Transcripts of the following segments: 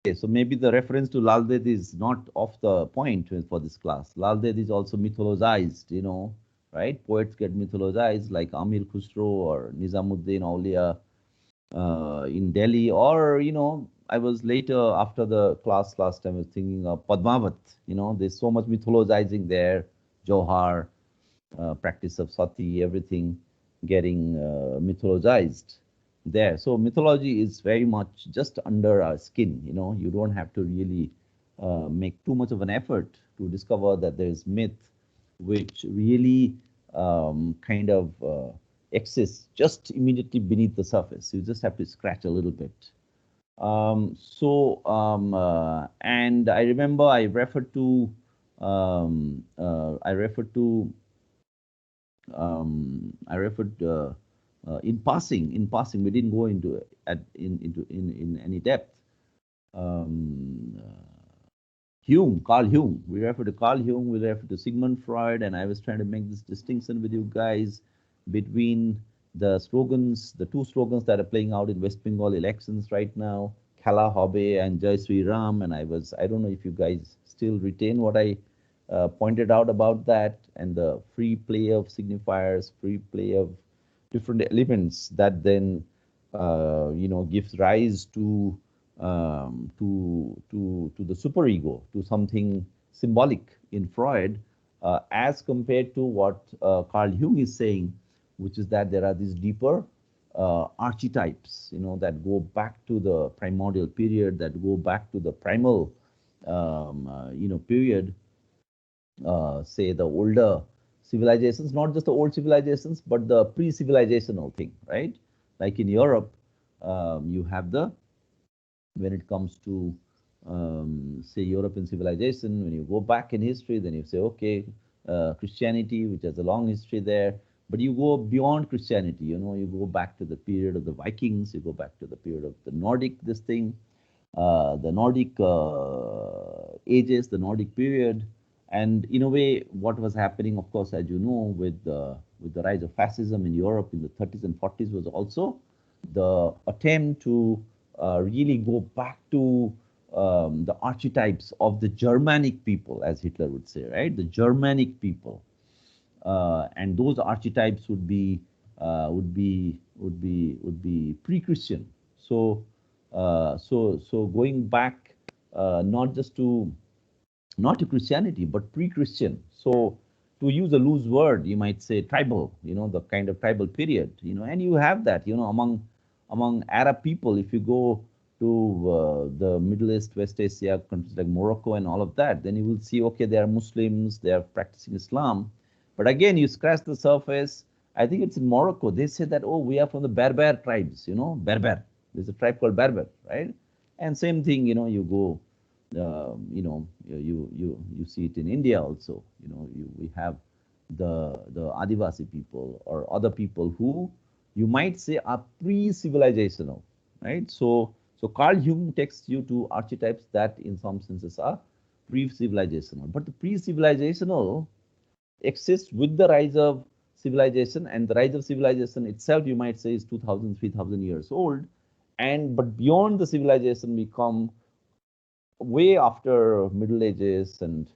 Okay, so maybe the reference to Lal Ded is not off the point for this class. Lal Ded is also mythologized, right? Poets get mythologized like Amir Khusro or Nizamuddin Aulia in Delhi, or I was later after the class last time I was thinking of Padmavat. There's so much mythologizing there, Johar, practice of sati, everything getting mythologized there. So mythology is very much just under our skin. You don't have to really make too much of an effort to discover that there is myth, which really kind of exists just immediately beneath the surface. You just have to scratch a little bit. And I remember I referred to I referred in passing. In passing, we didn't go into in any depth. Um, Carl Jung. We refer to Carl Jung. We refer to Sigmund Freud, and I was trying to make this distinction with you guys between the slogans, the two slogans that are playing out in West Bengal elections right now, Khala Hobe and Jai Sri Ram. And I don't know if you guys still retain what I pointed out about that, and the free play of signifiers, free play of different elements that then gives rise to the superego, to something symbolic in Freud, as compared to what Carl Jung is saying, which is that there are these deeper archetypes, that go back to the primordial period, that go back to the primal, period, say the older civilizations, not just the old civilizations, but the pre-civilizational thing, right? Like in Europe, you have when it comes to, say, European civilization, when you go back in history, then you say, okay, Christianity, which has a long history there, but you go beyond Christianity, you go back to the period of the Vikings, you go back to the period of the Nordic, the Nordic ages, the Nordic period. And in a way, what was happening, of course, as you know, with the rise of fascism in Europe in the 30s and 40s was also the attempt to really go back to the archetypes of the Germanic people, as Hitler would say, right? The Germanic people, and those archetypes would be pre-Christian. So going back not to Christianity, but pre-Christian. So to use a loose word, you might say tribal, the kind of tribal period, and you have that, among Arab people. If you go to the Middle East, West Asia, countries like Morocco and all of that, then you will see, okay, they are Muslims, they are practicing Islam. But again, you scratch the surface. I think it's in Morocco. They say that, oh, we are from the Berber tribes, Berber. There's a tribe called Berber, right? And same thing, you go, you see it in India also. We have the Adivasi people or other people who you might say are pre-civilizational, right? So Carl Jung takes you to archetypes that in some senses are pre-civilizational. But the pre-civilizational exists with the rise of civilization, and the rise of civilization itself, you might say, is 2,000, 3,000 years old. But beyond the civilization, we come way after Middle Ages and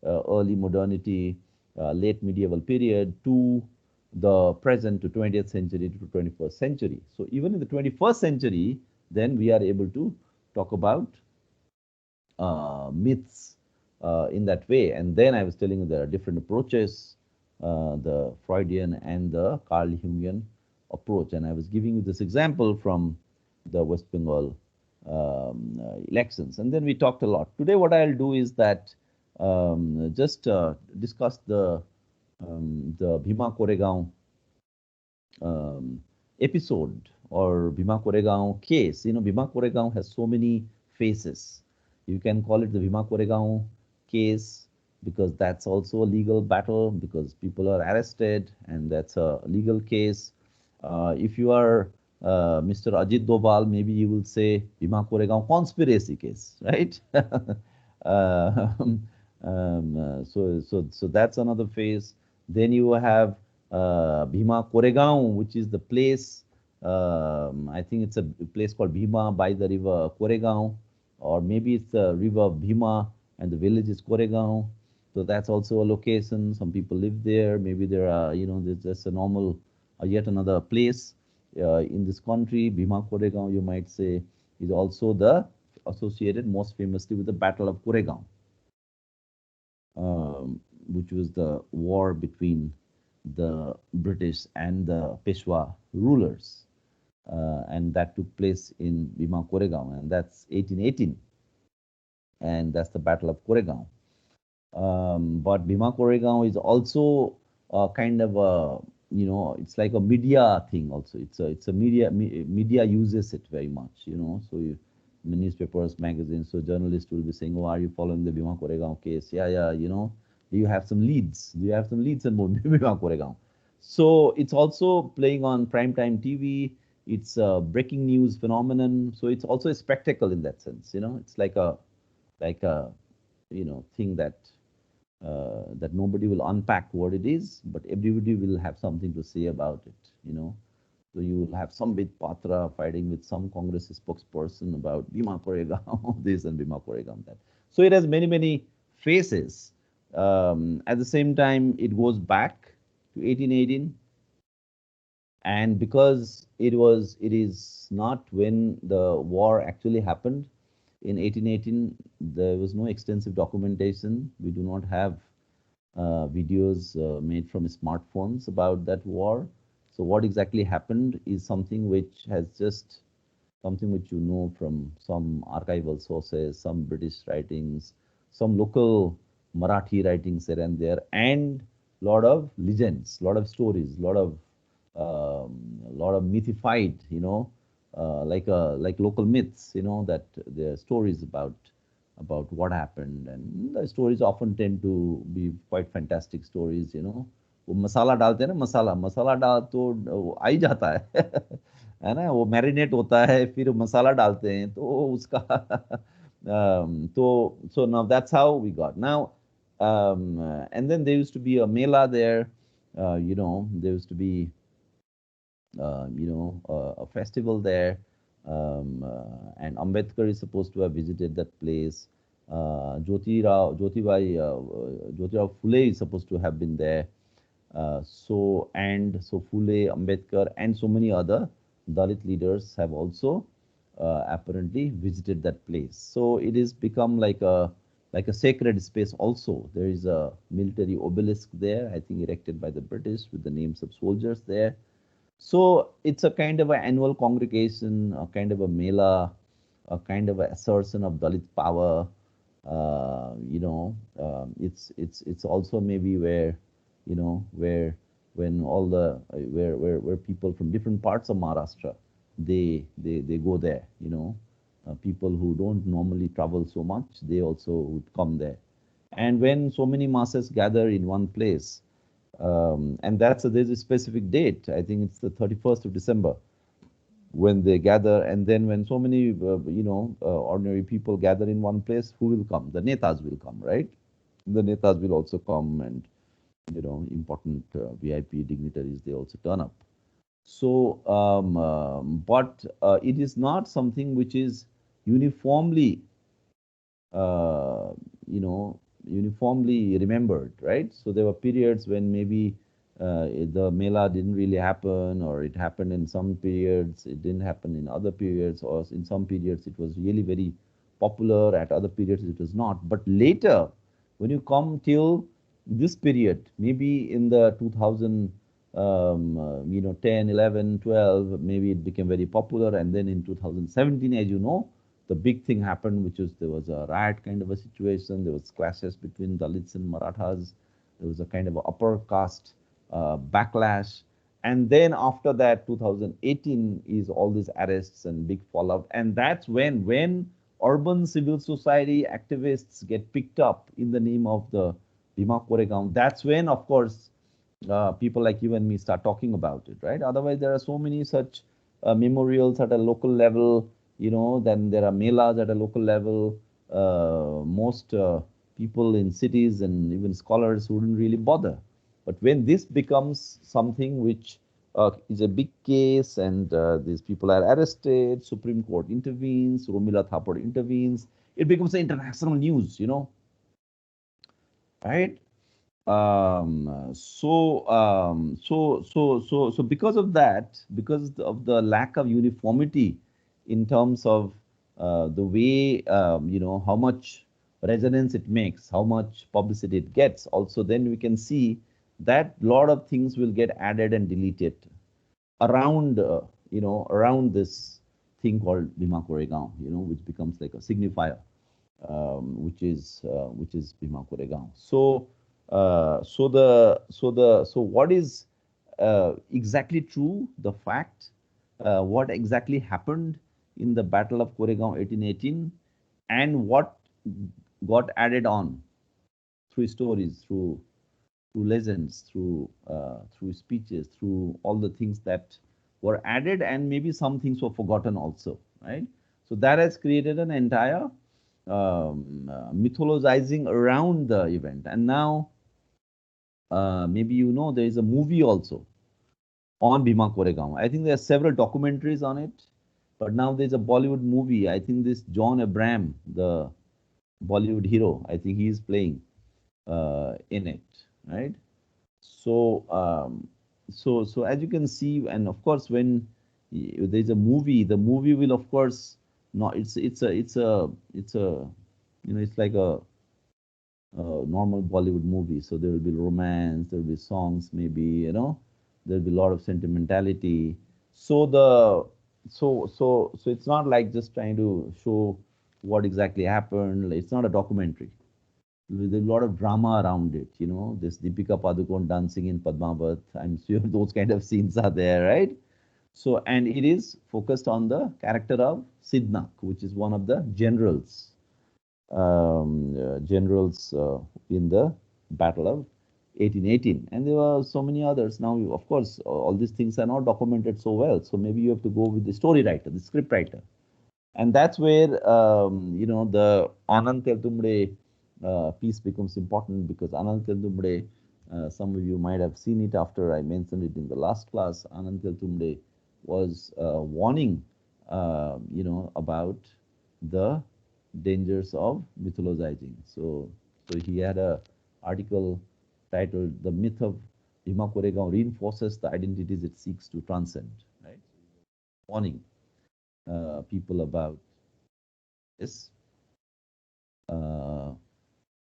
early modernity, late medieval period, to the present, to 20th century, to 21st century. So even in the 21st century, then we are able to talk about myths in that way. And then I was telling you there are different approaches, the Freudian and the Carl Jungian approach. And I was giving you this example from the West Bengal elections. And then we talked a lot. Today, what I'll do is that just discuss the Bhima Koregaon episode, or Bhima Koregaon case. Bhima Koregaon has so many faces. You can call it the Bhima Koregaon case because that's also a legal battle, because people are arrested and that's a legal case. If you are Mr. Ajit Doval, maybe you will say Bhima Koregaon conspiracy case, right? So that's another phase. Then you have Bhima Koregaon, which is the place. I think it's a place called Bhima by the river Koregaon, or maybe it's the river Bhima and the village is Koregaon. So that's also a location. Some people live there. Maybe there are, there's just a normal, yet another place in this country. Bhima Koregaon, you might say, is also the associated most famously with the Battle of Koregaon, which was the war between the British and the Peshwa rulers. And that took place in Bhima Koregaon, and that's 1818, and that's the Battle of Koregaon. But Bhima Koregaon is also kind of a, it's like a media thing also. It's a media uses it very much, So newspapers, magazines, so journalists will be saying, "Oh, are you following the Bhima Koregaon case? Yeah, yeah, Do you have some leads? Do you have some leads in Bhima Koregaon?" So it's also playing on primetime TV. It's a breaking news phenomenon. So it's also a spectacle in that sense. It's like a thing that nobody will unpack what it is, but everybody will have something to say about it. So you will have some big patra fighting with some Congress spokesperson about Bhima Koregaon this and Bhima Koregaon that. So it has many, many faces. At the same time, it goes back to 1818, and because it is not when the war actually happened in 1818, there was no extensive documentation. We do not have videos made from smartphones about that war. So what exactly happened is something which from some archival sources, some British writings, some local Marathi writings here and there, and lot of legends, lot of stories, lot of mythified, like local myths, that there are stories about what happened, and the stories often tend to be quite fantastic stories. वो मसाला डालते हैं ना, मसाला मसाला डाल तो वो आ ही जाता है है ना, वो मैरिनेट होता है, फिर मसाला डालते हैं तो उसका तो so now that's how we got now. And then there used to be a mela there. There used to be a festival there. And Ambedkar is supposed to have visited that place. Jyotirao Phule is supposed to have been there. So Phule, Ambedkar, and so many other Dalit leaders have also apparently visited that place. So it is become like a sacred space also. There is a military obelisk there, I think erected by the British with the names of soldiers there. So it's a kind of an annual congregation, a kind of a mela, a kind of an assertion of Dalit power. It's also maybe where, where when all the where people from different parts of Maharashtra they go there. People who don't normally travel so much, they also would come there. And when so many masses gather in one place, and there's a specific date. I think it's the 31st of December when they gather, and then when so many ordinary people gather in one place, who will come? The netas will come, right? The netas will also come, and important VIP dignitaries, they also turn up. So, but it is not something which is uniformly uh, you know, uniformly remembered, right? So there were periods when maybe the Mela didn't really happen, or it happened in some periods, it didn't happen in other periods, or in some periods it was really very popular, at other periods it was not. But later, when you come till this period, maybe in the 2000, 10, 11, 12, maybe it became very popular, and then in 2017, as you know, the big thing happened, which was there was a riot kind of a situation. There was clashes between Dalits and Marathas. There was a kind of upper caste backlash. And then after that, 2018 is all these arrests and big fallout. And that's when urban civil society activists get picked up in the name of the Bhima Koregaon. That's when, of course, people like you and me start talking about it, right? Otherwise, there are so many such memorials at a local level. Then there are melas at a local level. Most people in cities and even scholars wouldn't really bother. But when this becomes something which It's a big case, and these people are arrested. Supreme Court intervenes. Romila Thapar intervenes. It becomes international news, right? So because of that, because of the lack of uniformity in terms of the way, how much resonance it makes, how much publicity it gets, also then we can see that lot of things will get added and deleted around, around this thing called Bhima Koregaon, which becomes like a signifier, which is Bhima Koregaon. So what is exactly true? The fact, what exactly happened in the Battle of Koregaon 1818, and what got added on through stories, through legends, through speeches, through all the things that were added, and maybe some things were forgotten also, right? So that has created an entire mythologizing around the event. And now, maybe there is a movie also on Bhima Koregaon. I think there are several documentaries on it, but now there's a Bollywood movie. I think this John Abraham, the Bollywood hero, I think he is playing in it, right? So as you can see, and of course, when there's a movie, the movie will, of course, not. It's a it's like a normal Bollywood movie. So there will be romance, there will be songs, maybe, there'll be a lot of sentimentality. So the so it's not like just trying to show what exactly happened. It's not a documentary. There's a lot of drama around it. This Deepika Padukone dancing in Padmavat. I'm sure those kind of scenes are there, right? So, and it is focused on the character of Sidhnak, which is one of the generals in the Battle of 1818. And there were so many others. Now, of course, all these things are not documented so well. So maybe you have to go with the story writer, the script writer. And that's where, the Anand Teltumbde piece becomes important, because Anand Teltumbde, some of you might have seen it after I mentioned it in the last class. Anand Teltumbde was warning, about the dangers of mythologizing. So he had a article titled "The Myth of Bhima Koregaon Reinforces the Identities It Seeks to Transcend." Right, warning people about this. Uh,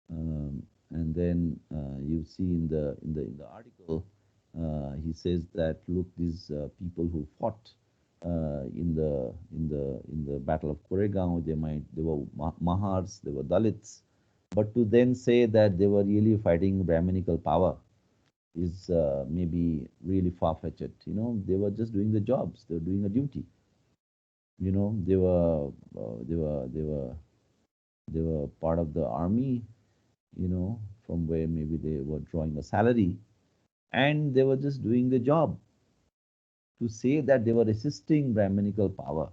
and then you see in the article, he says that, look, these people who fought in the Battle of Koregaon, they were Mahars, they were Dalits, but to then say that they were really fighting Brahminical power is maybe really far-fetched. They were just doing the jobs. They were doing a duty. They were part of the army, from where maybe they were drawing a salary, and they were just doing the job. To say that they were resisting Brahminical power,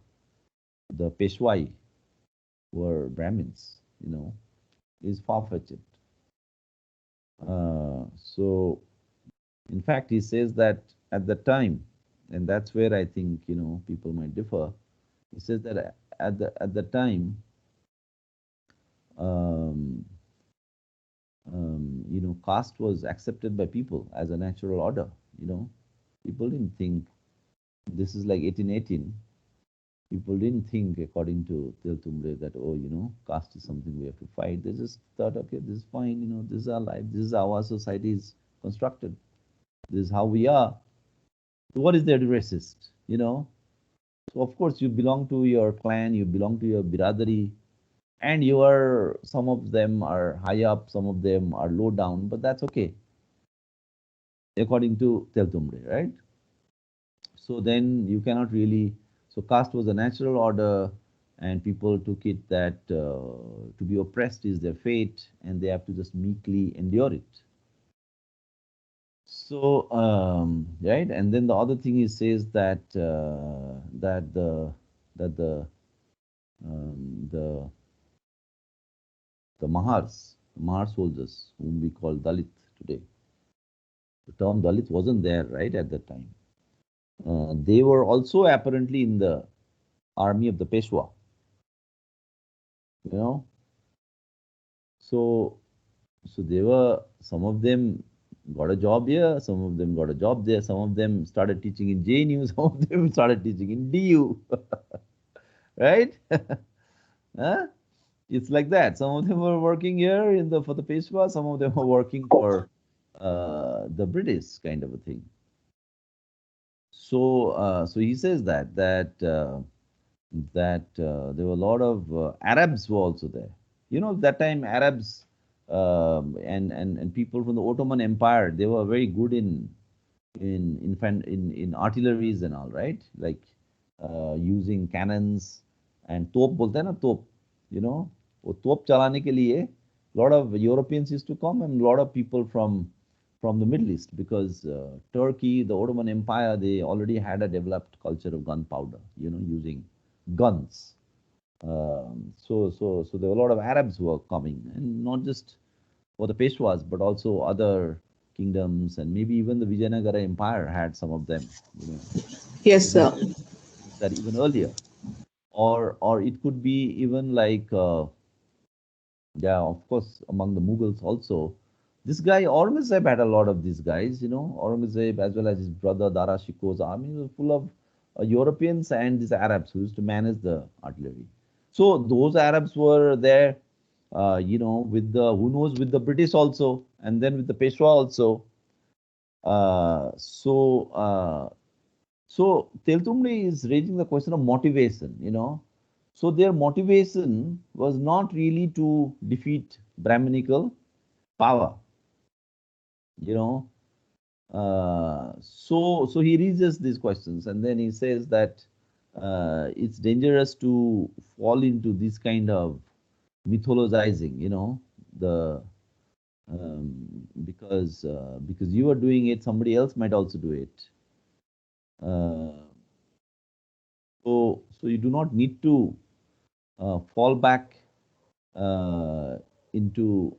the Peshwai were Brahmins, is far-fetched. So, in fact, he says that at the time, and that's where I think, people might differ. He says that at the time, um, caste was accepted by people as a natural order. People didn't think this is like 1818. People didn't think, according to Teltumbde, that, oh, caste is something we have to fight. They just thought, okay, this is fine. This is our life. This is how our society is constructed. This is how we are. So what is there to resist? So of course you belong to your clan, you belong to your biradari, and some of them are high up, some of them are low down, but that's okay, according to Teltumbde, right? So then you cannot really. So caste was a natural order, and people took it that to be oppressed is their fate, and they have to just meekly endure it. So right, and then the other thing he says that that the Mahar soldiers, whom we call Dalit today. The term Dalit wasn't there, right, at that time. They were also apparently in the army of the Peshwa, you know. So, so they were, some of them got a job here, some of them got a job there, some of them started teaching in JNU, some of them started teaching in DU, right? Huh? It's like that. Some of them were working here in the for the Peshwa, some of them were working for the British kind of a thing. So, so he says that there were a lot of Arabs were also there. You know, that time Arabs and people from the Ottoman Empire, they were very good in artilleries and all, right? Like using cannons and तोप बोलते हैं ना तोप, you know, वो तोप चलाने के लिए lot of Europeans used to come and a lot of people from the Middle East because Turkey, the Ottoman Empire, they already had a developed culture of gunpowder, you know, using guns. So there were a lot of Arabs who were coming, and not just for the Peshwas, but also other kingdoms, and maybe even the Vijayanagara Empire had some of them. You know, Yes, maybe sir. that even earlier, or it could be even like yeah, of course, among the Mughals also. This guy Aurangzeb had a lot of these guys. You know, Aurangzeb as well as his brother Dara Shikoh's army was full of Europeans and these Arabs who used to manage the artillery. So those Arabs were there, you know, with the who knows with the British also, and then with the Peshwa also. So Teltumde is raising the question of motivation, you know. So their motivation was not really to defeat Brahminical power, you know. So he raises these questions, and then he says that it's dangerous to fall into this kind of mythologizing, you know, the because you are doing it, somebody else might also do it. Uh, so you do not need to fall back uh, into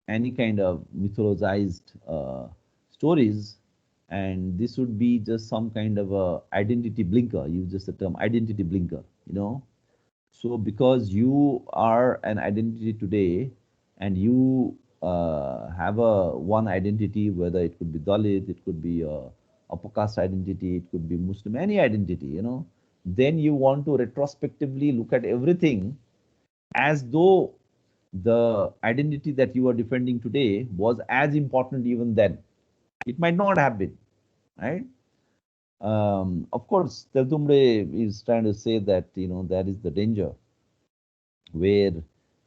any kind of mythologized stories, and this would be just some kind of a identity blinker. Use just the term identity blinker, you know. So because you are an identity today, and you have a one identity, whether it could be Dalit, it could be a upper caste identity, it could be Muslim, any identity, you know, then you want to retrospectively look at everything as though the identity that you are defending today was as important even then. It might not have been, right? Of course, Teltumde is trying to say that, you know, that is the danger where, you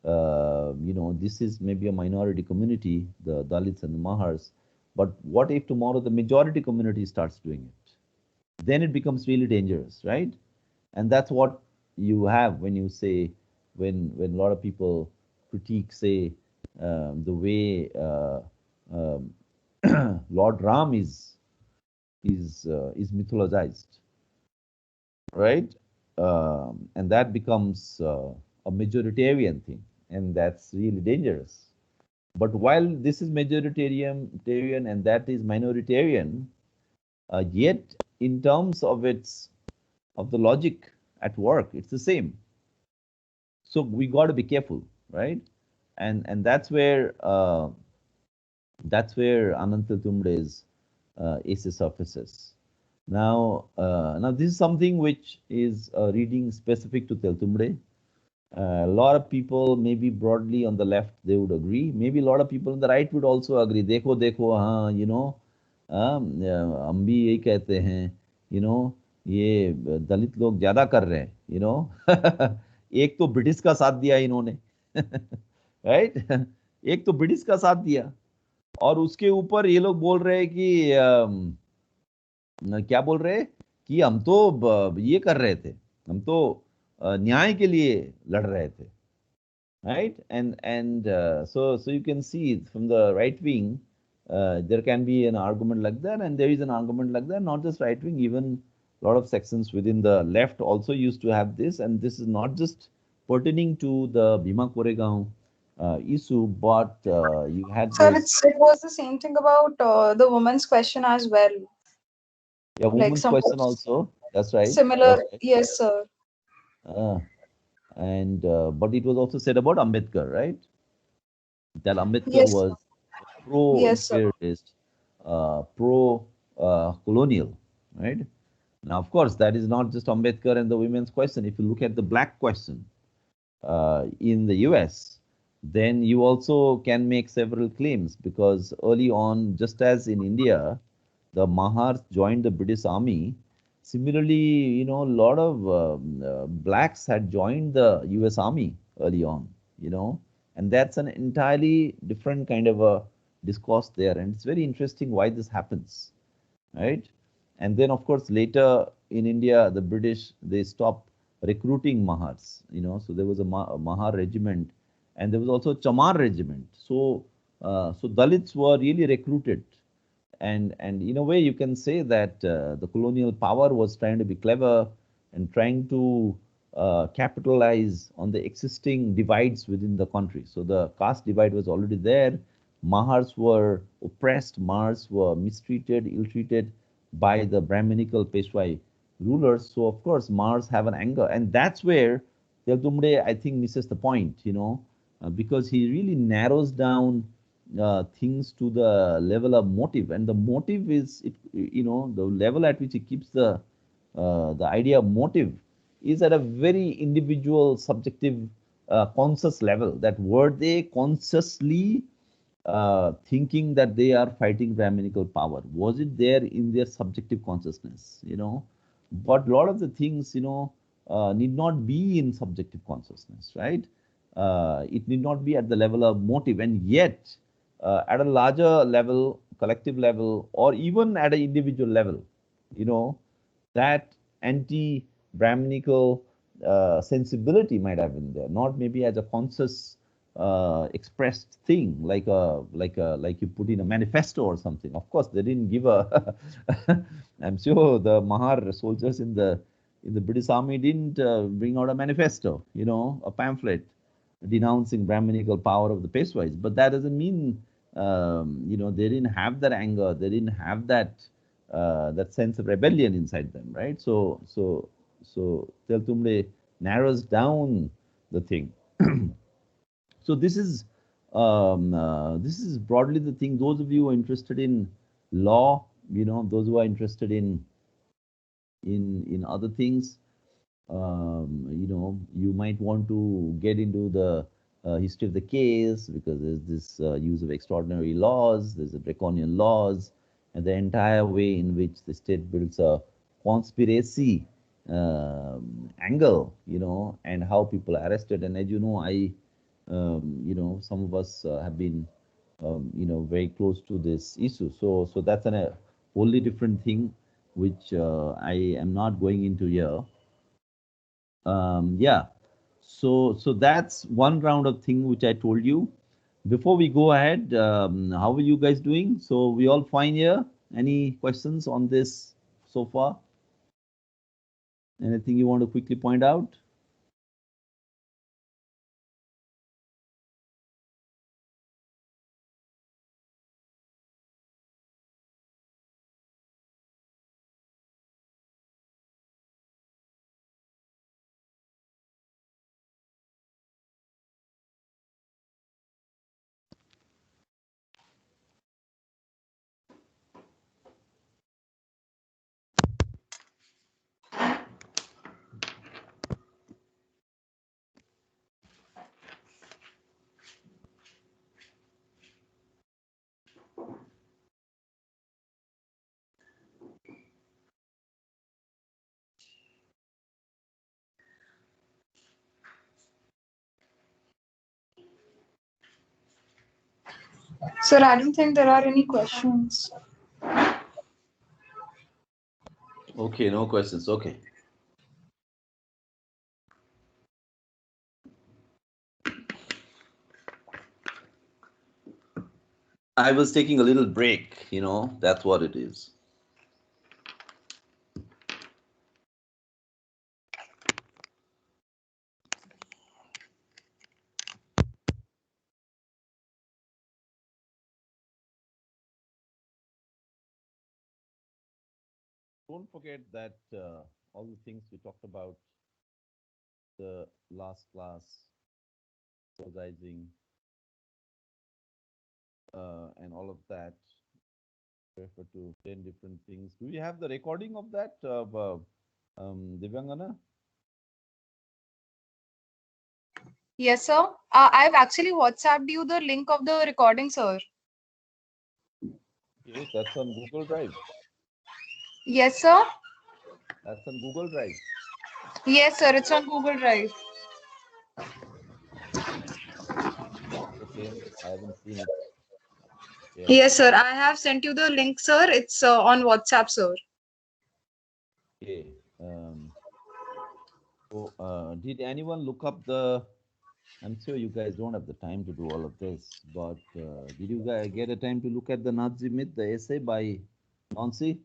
know, this is maybe a minority community, the Dalits and the Mahars, but what if tomorrow the majority community starts doing it? Then it becomes really dangerous, right? And that's what you have when you say, when a lot of people critique, say, the way um, Lord Ram is mythologized, right? And that becomes a majoritarian thing, and that's really dangerous. But while this is majoritarian and that is minoritarian, yet in terms of its of the logic at work, it's the same. So we got to be careful, right? And that's where Anand Teltumbde's essay surfaces. Now this is something which is reading specific to Teltumde. A lot of people, maybe broadly on the left, they would agree. Maybe a lot of people on the right would also agree. देखो देखो हाँ, you know, हम भी यही कहते हैं, you know, ये दलित लोग ज्यादा कर रहे हैं, you know. एक तो ब्रिटिश का साथ दिया इन्होंने, राइट? एक तो ब्रिटिश का साथ दिया, और उसके ऊपर ये लोग बोल रहे हैं कि क्या बोल रहे हैं कि हम तो ये कर रहे थे, हम तो न्याय के लिए लड़ रहे थे, right? And so you can see from the right wing, there can be an argument like that, and there is an argument like that. Not just right wing, even a lot of sections within the left also used to have this, and this is not just pertaining to the Bhima Koregaon issue, but you had Sir, this. it was the same thing about the woman's question as well. Yeah, like women's some question also. That's right. similar. That's right. Yes, sir. Uh, and but it was also said about Ambedkar, right? That Ambedkar Yes, was yes, sir. pro-imperialist, pro-colonial, right? Now, of course, that is not just Ambedkar and the women's question. If you look at the black question in the US, then you also can make several claims because early on, just as in India, the Mahars joined the British Army. Similarly, a lot of blacks had joined the US Army early on, and that's an entirely different kind of a discourse there. And it's very interesting why this happens, right? And then, of course, later in India, the British, they stopped recruiting Mahars, so there was a Mahar regiment, and there was also a Chamar regiment. So Dalits were really recruited, and in a way, you can say that the colonial power was trying to be clever and trying to capitalize on the existing divides within the country. So the caste divide was already there. Mahars were oppressed, Mahars were mistreated, ill-treated by the Brahminical Peshwai rulers. So of course, Mahars have an anger, and that's where Teltumbde, I think, misses the point, because he really narrows down things to the level of motive, and the motive is, the level at which he keeps the idea of motive is at a very individual, subjective, conscious level. That were they consciously thinking that they are fighting Brahminical power? Was it there in their subjective consciousness? But a lot of the things, need not be in subjective consciousness, right? It need not be at the level of motive, and yet at a larger level, collective level, or even at an individual level, you know, that anti-Brahminical sensibility might have been there, not maybe as a conscious expressed thing, like you put in a manifesto or something. Of course, they didn't give a. I'm sure the Mahar soldiers in the British Army didn't bring out a manifesto, a pamphlet denouncing Brahminical power of the Peshwais. But that doesn't mean, they didn't have that anger, they didn't have that sense of rebellion inside them, right? So Teltumde narrows down the thing. So this is broadly the thing. Those of you who are interested in law, those who are interested in other things, you might want to get into the history of the case, because there's this use of extraordinary laws, there's the draconian laws, and the entire way in which the state builds a conspiracy angle, and how people are arrested. And as you know, some of us have been, very close to this issue. So that's a wholly different thing, which I am not going into here. Yeah. So that's one round of thing which I told you. Before we go ahead, how are you guys doing? So we all fine here? Any questions on this so far? Anything you want to quickly point out? Sir, I don't think there are any questions. Okay, no questions. Okay. I was taking a little break, that's what it is. don't forget that all the things we talked about the last class, emphasizing and all of that. Refer to 10 different things. Do you have the recording of that, Divyangana? Yes, sir. I've actually WhatsApped you the link of the recording, sir. Okay, that's on Google Drive. Yes, sir. That's on Google Drive. Yes, sir. It's on Google Drive. Okay, I haven't seen it yet. Yes, sir. I have sent you the link, sir. It's on WhatsApp, sir. Okay. So, did anyone look up the? I'm sure you guys don't have the time to do all of this, but did you guys get a time to look at the Nazi myth, the essay by Nancy?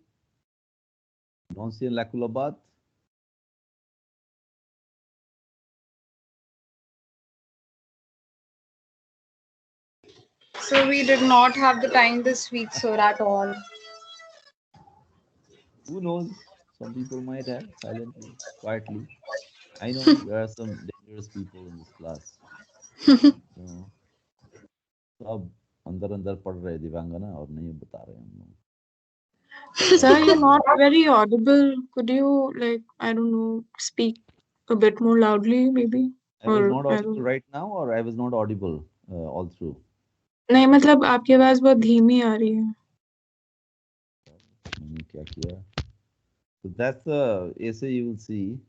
Nancy and Lakulabad? So we did not have the time this week, sir, at all. Who knows? Some people might have silently, quietly. I know there are some dangerous people in this class. You know, सब अंदर अंदर पढ़ रहे दिव्यांगना और नहीं बता रहे हम लोग. Sir, you're not very audible. Could you, like, I don't know, speak a bit more loudly, maybe? I was Or not I audible don't. right now, or I was not audible all through. नहीं मतलब आपकी आवाज बहुत धीमी आ रही है. मैंने क्या किया? So that's the essay you will see.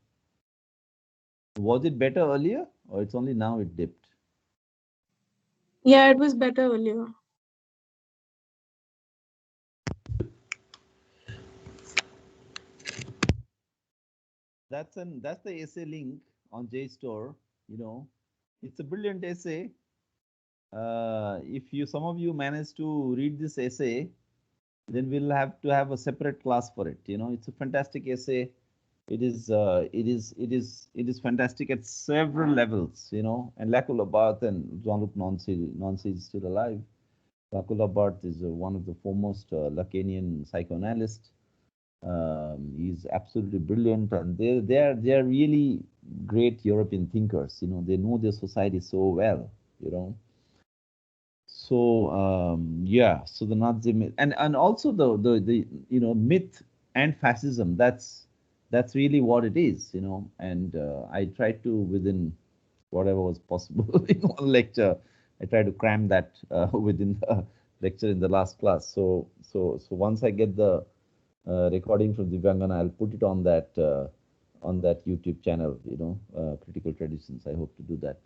Was it better earlier, or it's only now it dipped? Yeah, it was better earlier. That's the essay link on JSTOR. You know, it's a brilliant essay. If you some of you manage to read this essay, then we'll have to have a separate class for it. You know, it's a fantastic essay. It is fantastic at several levels. You know, and Lakula Barth and Jean-Luc Nancy is still alive. Lakula Barth is one of the foremost Lacanian psychoanalysts. He's absolutely brilliant, and they are really great European thinkers. You know, they know their society so well. You know, so yeah, so the Nazi myth, and also the myth and fascism. That's really what it is. You know, and I tried to within whatever was possible in one lecture. I tried to cram that within the lecture in the last class. So once I get the recording from Divyangana, I'll put it on that YouTube channel. You know, Critical Traditions. I hope to do that.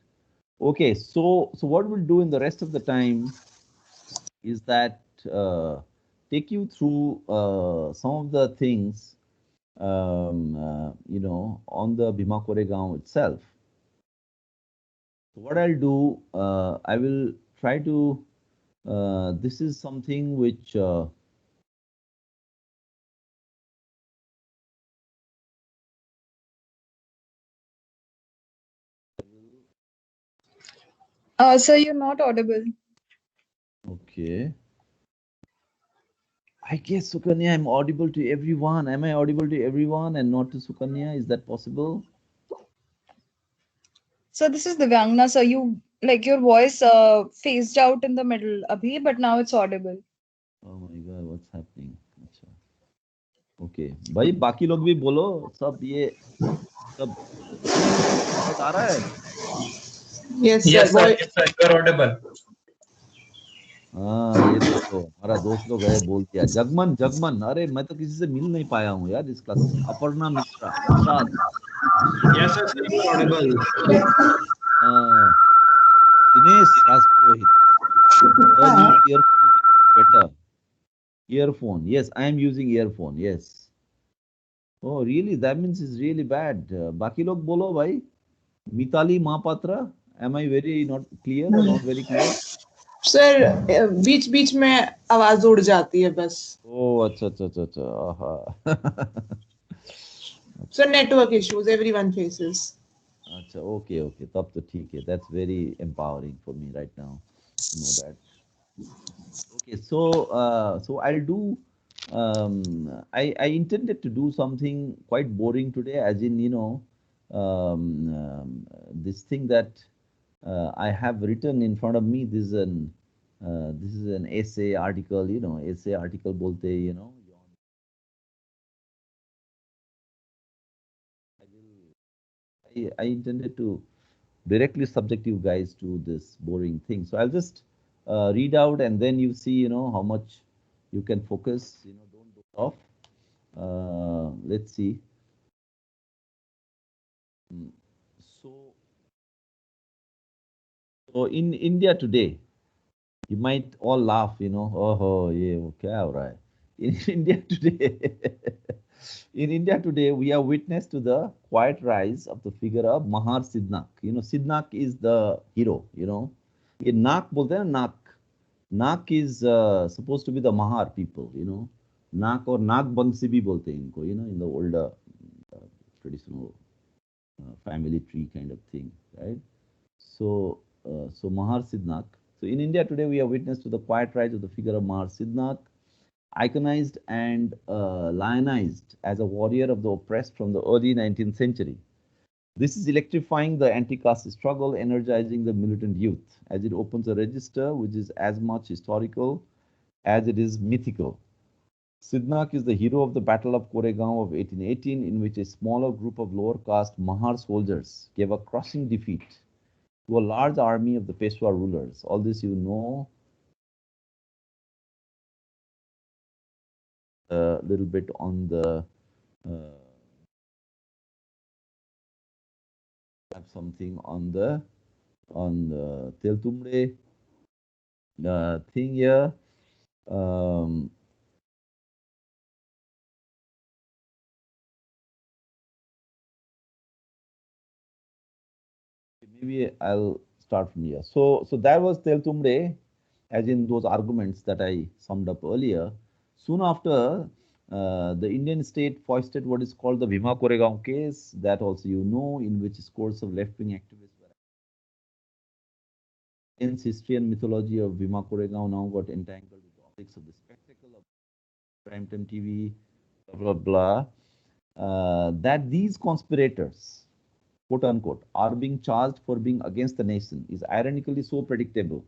Okay, so what we'll do in the rest of the time is that take you through some of the things on the Bhima Koregaon itself. So what I'll do, I will try to. This is something which. Sir, you're not audible. Okay. I guess Sukanya, I'm audible to everyone. Am I audible to everyone and not to Sukanya? Is that possible? So this is Divyangna, sir. You like your voice phased out in the middle, abhi, but now it's audible. Oh my God, what's happening? अच्छा, okay. भाई बाकी लोग भी बोलो सब ये सब आवाज आ रहा है? Yes, Yes, sir. sir. Yes, sir. You are audible. हाँ ये देखो हमारा दोस्त लोग है बोल दिया जगमन जगमन अरे मैं तो किसी से मिल नहीं पाया हूँ यार इस क्लास में अपर्णा मिश्रा प्रसाद Yes, sir. You are audible. Dinesh Rajpurohit turn your earphone into better earphone yes I am using earphone yes oh really that means it's really bad बाकी लोग बोलो भाई Mitali Mahapatra am I very not clear or not very clear sir बीच बीच में आवाज उड़ जाती है बस. oh अच्छा अच्छा अच्छा अच्छा आहा So network issues everyone faces. अच्छा ओके ओके तब तो ठीक है that's very empowering for me right now to know that okay so I'll do I intended to do something quite boring today, as in, this thing that I have written in front of me. This is an essay article, essay article bolte, I intended to directly subject you guys to this boring thing. So I'll just read out, and then you see, how much you can focus, don't doze off. Let's see. Mm, So, so in India today, you might all laugh, oh, yeah, okay, all right. In India today, in India today, we are witness to the quiet rise of the figure of Mahar Sidhnak. Sidhnak is the hero. ये नाक बोलते हैं ना, नाक is supposed to be the Mahar people. नाक और नाग बंसी भी बोलते हैं इनको, in the older traditional family tree kind of thing, right? So Mahar Sidhnak. So in India today, we are witness to the quiet rise of the figure of Mahar Sidhnak, iconized and lionized as a warrior of the oppressed from the early 19th century. This is electrifying the anti-caste struggle, energizing the militant youth as it opens a register which is as much historical as it is mythical. Sidhnak is the hero of the Battle of Koregaon of 1818, in which a smaller group of lower caste Mahar soldiers gave a crushing defeat to a large army of the Peshwa rulers. All this you know a little bit on the have something on the Teltumbde thing here. Um, Maybe I'll start from here. So that was Teltumbde, as in those arguments that I summed up earlier. Soon after, the Indian state foisted what is called the Bhima Koregaon case, that also you know, in which scores of left-wing activists were. Hence, history and mythology of Bhima Koregaon now got entangled with the optics of the spectacle of primetime TV, blah, blah, blah. That these conspirators, quote unquote, are being charged for being against the nation is ironically so predictable.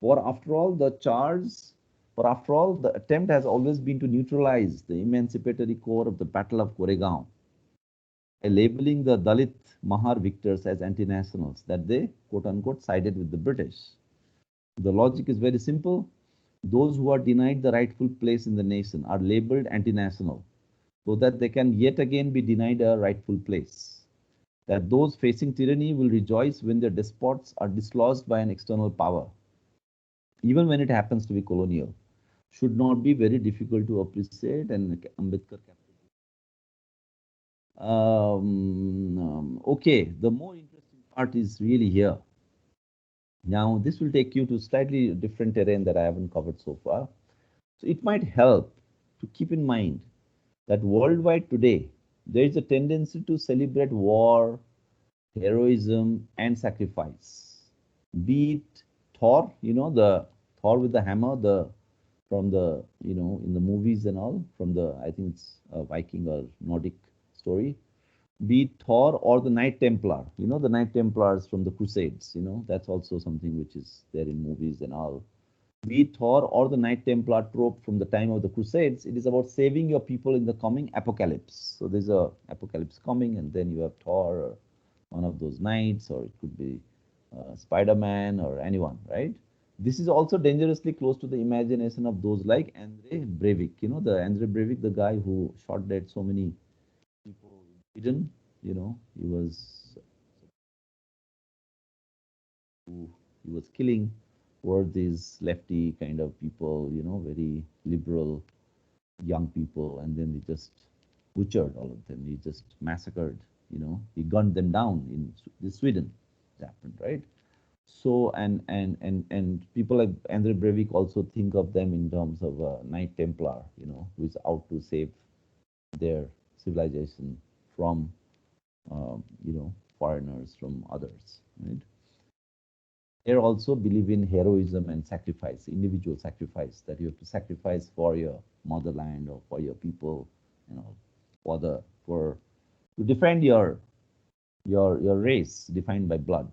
For after all, the attempt has always been to neutralize the emancipatory core of the Battle of Koregaon by labeling the Dalit Mahar victors as anti-nationals, that they, quote unquote, sided with the British. The logic is very simple. Those who are denied the rightful place in the nation are labeled anti-national, so that they can yet again be denied a rightful place. That those facing tyranny will rejoice when their despots are dislodged by an external power, even when it happens to be colonial, should not be very difficult to appreciate. And Ambedkar. Okay, the more interesting part is really here. Now, this will take you to slightly different terrain that I haven't covered so far. So it might help to keep in mind that worldwide today, there is a tendency to celebrate war, heroism, and sacrifice. Be it Thor, the Thor with the hammer, the from the in the movies and all, from the I think it's a Viking or Nordic story. Be it Thor or the Knight Templar, the Knight Templars from the Crusades. That's also something which is there in movies and all. Be it Thor or the Knight Templar trope from the time of the Crusades, it is about saving your people in the coming apocalypse. So there's a apocalypse coming, and then you have Thor, or one of those knights, or it could be Spider-Man or anyone, right? This is also dangerously close to the imagination of those like Andre Breivik. The Andre Breivik, the guy who shot dead so many people in Sweden. He was killing were these lefty kind of people, very liberal young people, and then they just butchered all of them. He just massacred, he gunned them down in Sweden. It happened, right? So, and people like Andre Breivik also think of them in terms of a Knight Templar, who is out to save their civilization from, foreigners, from others, right? They also believe in heroism and sacrifice, individual sacrifice, that you have to sacrifice for your motherland or for your people, you know, for to defend your race defined by blood.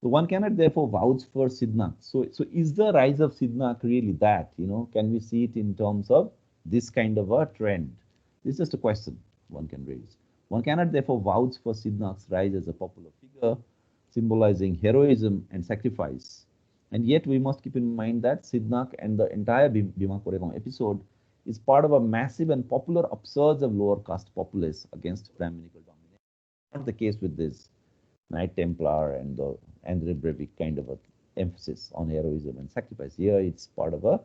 So one cannot therefore vouch for Sidhnak. So is the rise of Sidhnak really that? Can we see it in terms of this kind of a trend? This is just a question one can raise. One cannot therefore vouch for Sidhnak's rise as a popular figure, symbolizing heroism and sacrifice. And yet we must keep in mind that Sidhnak and the entire Bhima Koregaon episode is part of a massive and popular upsurge of lower caste populace against Brahminical domination. Not the case with this Knight Templar and the Andre Breivik kind of a emphasis on heroism and sacrifice. Here it's part of a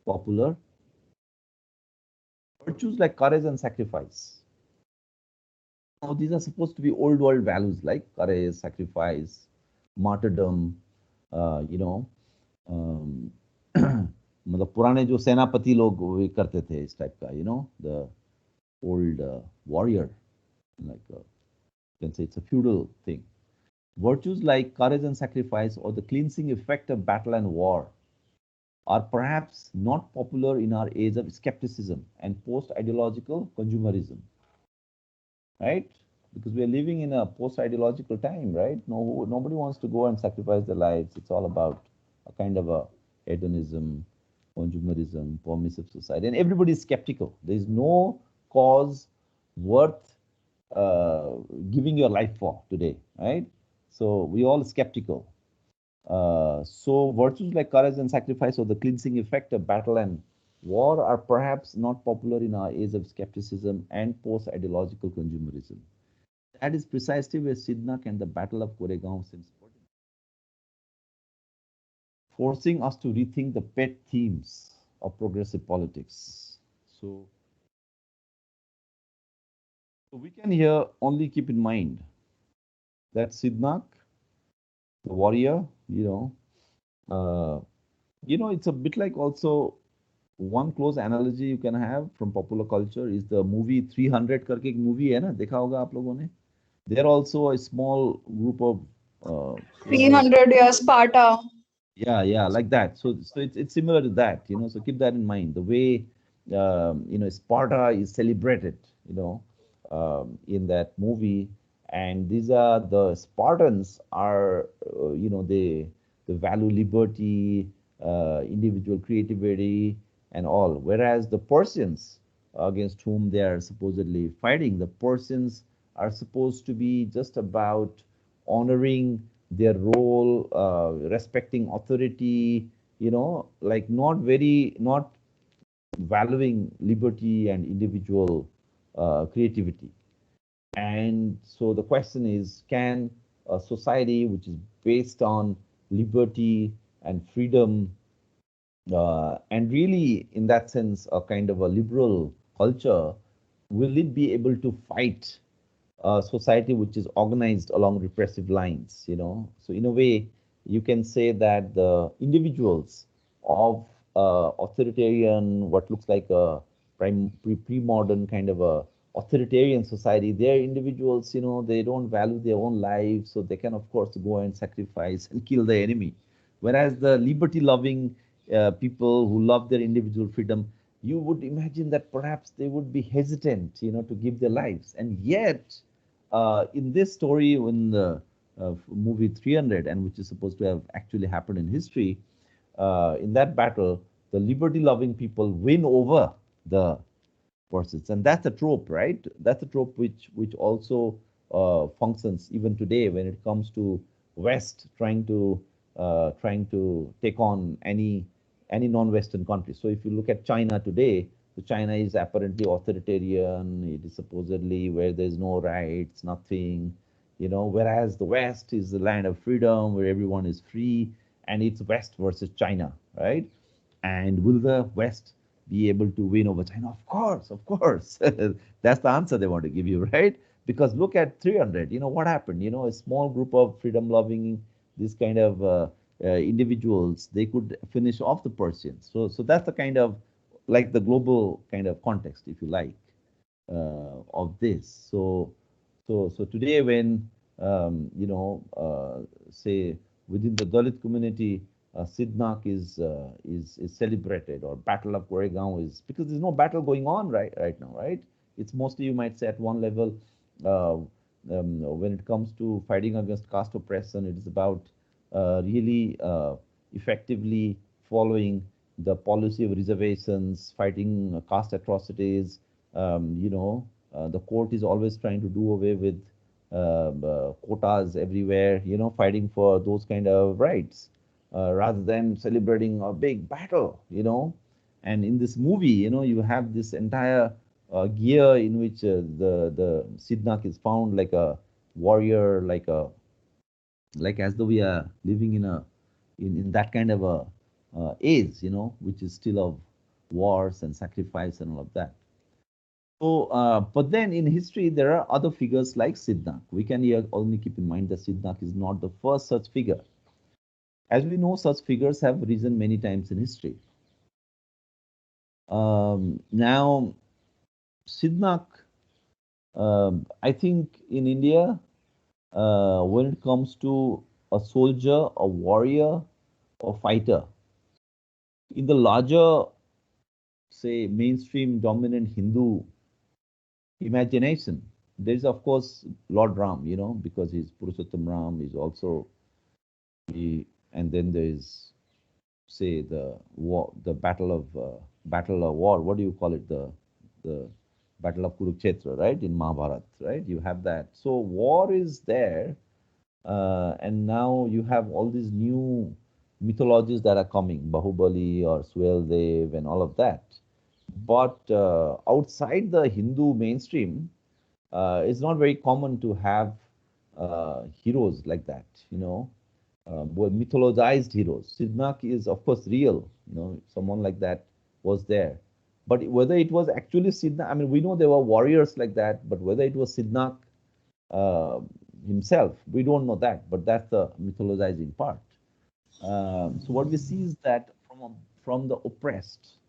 popular virtues like courage and sacrifice. Now these are supposed to be old world values like courage, sacrifice, martyrdom, you know, मतलब पुराने जो सेनापति लोग वे करते थे इस type का, the old warrior, like you can say it's a feudal thing. Virtues like courage and sacrifice or the cleansing effect of battle and war are perhaps not popular in our age of skepticism and post-ideological consumerism, right? Because we are living in a post-ideological time, right? Nobody wants to go and sacrifice their lives. It's all about a kind of a hedonism, consumerism, permissive society, and everybody is skeptical. There is no cause worth giving your life for today, right? So we all skeptical. So virtues like courage and sacrifice or the cleansing effect of battle and war are perhaps not popular in our age of skepticism and post-ideological consumerism. That is precisely where Sidhnak and the Battle of Koregaon seems pertinent, forcing us to rethink the pet themes of progressive politics. So we can here only keep in mind that Sidhnak, the warrior, it's a bit like also one close analogy you can have from popular culture is the movie 300 करके एक movie है ना, देखा होगा आप लोगों ने. They're also a small group of 300 years Sparta. Yeah, like that. So it's similar to that, So keep that in mind. The way Sparta is celebrated, in that movie, and these are the Spartans are, they value liberty, individual creativity, and all. Whereas the Persians, against whom they are supposedly fighting, the Persians are supposed to be just about honoring their role, respecting authority, like not valuing liberty and individual creativity. And so the question is, can a society which is based on liberty and freedom, and really in that sense a kind of a liberal culture, will it be able to fight a society which is organized along repressive lines, So in a way, you can say that the individuals of authoritarian, what looks like a pre-modern kind of a authoritarian society, they're individuals, they don't value their own lives, so they can of course go and sacrifice and kill the enemy. Whereas the liberty-loving people who love their individual freedom, you would imagine that perhaps they would be hesitant, to give their lives. And yet, in this story, in the movie 300, and which is supposed to have actually happened in history, in that battle, the liberty-loving people win over the Persons, and that's a trope, right? That's a trope which also functions even today when it comes to West trying to take on any non-Western country. So if you look at China today, so China is apparently authoritarian. It is supposedly where there's no rights, nothing, whereas the West is the land of freedom where everyone is free, and it's West versus China, right? And will the West be able to win over China? Of course, of course. That's the answer they want to give you, right? Because look at 300, what happened? A small group of freedom-loving, this kind of individuals, they could finish off the Persians. So that's the kind of, like the global kind of context, if you like, of this. So today when, say within the Dalit community, Sidhnak is celebrated, or Battle of Koregaon is, because there's no battle going on right now, right? It's mostly, you might say, at one level, when it comes to fighting against caste oppression, it is about really effectively following the policy of reservations, fighting caste atrocities. The court is always trying to do away with quotas everywhere, fighting for those kind of rights, rather than celebrating a big battle. And in this movie, you have this entire gear in which the Sidhnak is found like a warrior, like as though we are living in that kind of a age, which is still of wars and sacrifice and all of that. So, but then in history, there are other figures like Sidhnak. We can here only keep in mind that Sidhnak is not the first such figure. As we know, such figures have risen many times in history. Now, Sidhnak, I think in India, when it comes to a soldier, a warrior, or fighter, in the larger, say, mainstream dominant Hindu imagination, there is, of course, Lord Ram, because he's Purushottam Ram, is also and then there is, say, the war, the battle of war. What do you call it? The battle of Kurukshetra, right? In Mahabharata, right? You have that. So war is there, and now you have all these new mythologies that are coming, Bahubali or Sueldev and all of that. But outside the Hindu mainstream, it's not very common to have heroes like that, mythologized heroes. Sidhnak is, of course, real, someone like that was there. But whether it was actually Sidhnak, I mean, we know there were warriors like that, but whether it was Sidhnak himself, we don't know that, but that's the mythologizing part. So what we see is that from the oppressed,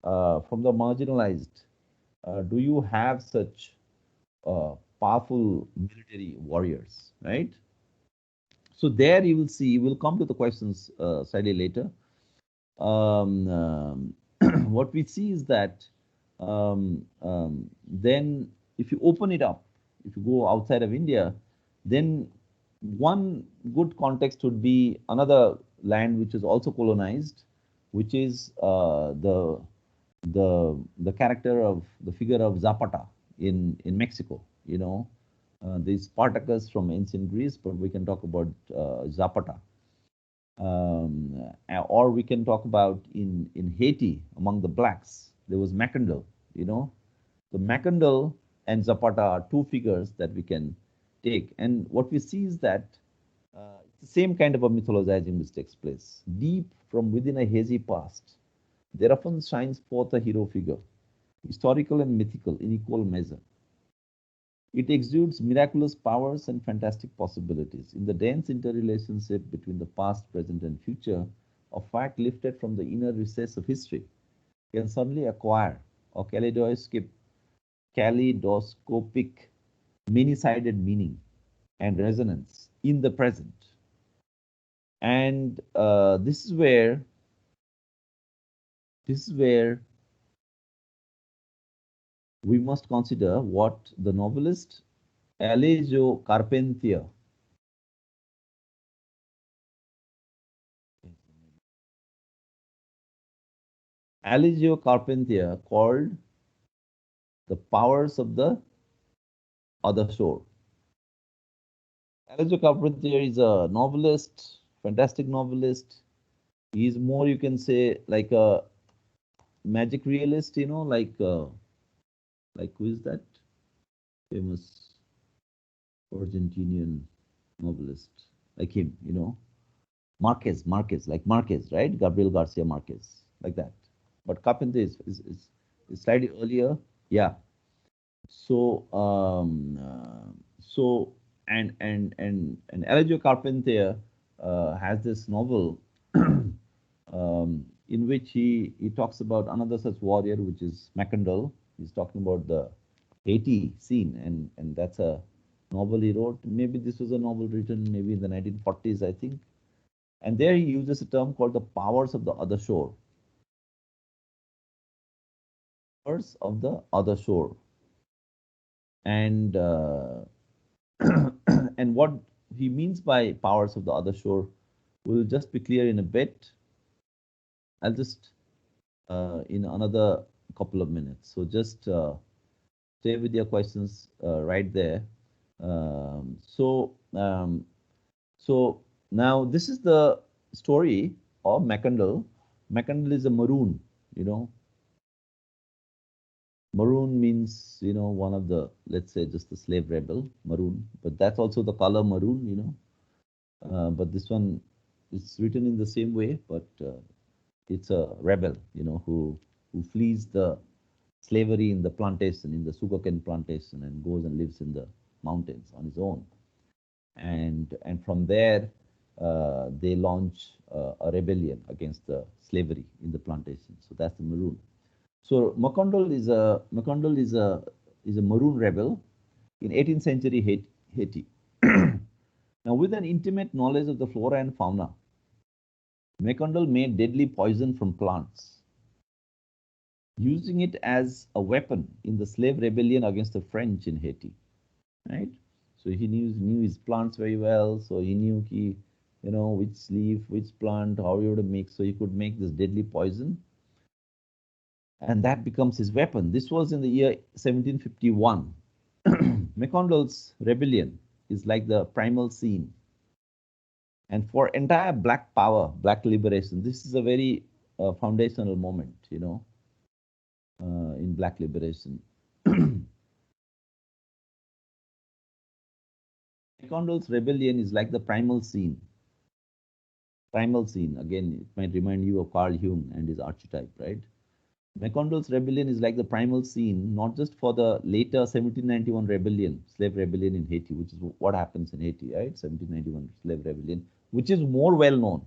from the marginalized, do you have such powerful military warriors, right? So there you will see, we'll come to the questions slightly later. What we see is that then if you open it up, if you go outside of India, then one good context would be another land which is also colonized, which is the character of the figure of Zapata in Mexico. The Spartacus from ancient Greece, but we can talk about Zapata. Or we can talk about in Haiti, among the blacks, there was Mackandal. The Mackandal and Zapata are two figures that we can take. And what we see is that it's the same kind of a mythologizing which takes place. Deep from within a hazy past, there often shines forth a hero figure, historical and mythical in equal measure. It exudes miraculous powers and fantastic possibilities. In the dense interrelationship between the past, present, and future, a fact lifted from the inner recess of history can suddenly acquire a kaleidoscopic, many-sided meaning and resonance in the present. And this is where we must consider what the novelist Alejo Carpentier called the powers of the other shore. Alejo Carpentier is a novelist, fantastic novelist. He's more, you can say, like a magic realist, like who is that famous Argentinian novelist? Like him, Marquez, right? Gabriel Garcia Marquez, like that. But Carpenter is slightly earlier, yeah. So and Alejo Carpentier has this novel in which he talks about another such warrior, which is Mackandal. He's talking about the Haiti scene, and that's a novel he wrote. Maybe this was a novel written maybe in the 1940s, I think. And there he uses a term called the powers of the other shore. Powers of the other shore. And and what he means by powers of the other shore will just be clear in a bit. I'll just in another couple of minutes. So just stay with your questions right there. So now this is the story of Mackandal. Mackandal is a maroon, you know. Maroon means, you know, one of the, let's say, just the slave rebel, maroon. But that's also the color maroon, you know. But this one is written in the same way, but it's a rebel, you know, who flees the slavery in the plantation, in the sugarcane plantation, and goes and lives in the mountains on his own. And from there, they launch a rebellion against the slavery in the plantation. So that's the maroon. So Mackandal is a maroon rebel in 18th century Haiti. Now, with an intimate knowledge of the flora and fauna, Mackandal made deadly poison from plants, using it as a weapon in the slave rebellion against the French in Haiti. Right? So he knew his plants very well. So he knew which leaf, which plant, how he would make. So he could make this deadly poison, and that becomes his weapon. This was in the year 1751. Mackandal's rebellion is like the primal scene. And for entire black power, black liberation, this is a very foundational moment, you know, in black liberation. Mackandal's rebellion is like the primal scene. Primal scene, again, it might remind you of Carl Jung and his archetype, right? Mackandal's rebellion is like the primal scene, not just for the later 1791 rebellion, slave rebellion in Haiti, which is what happens in Haiti, right? 1791 slave rebellion, which is more well known,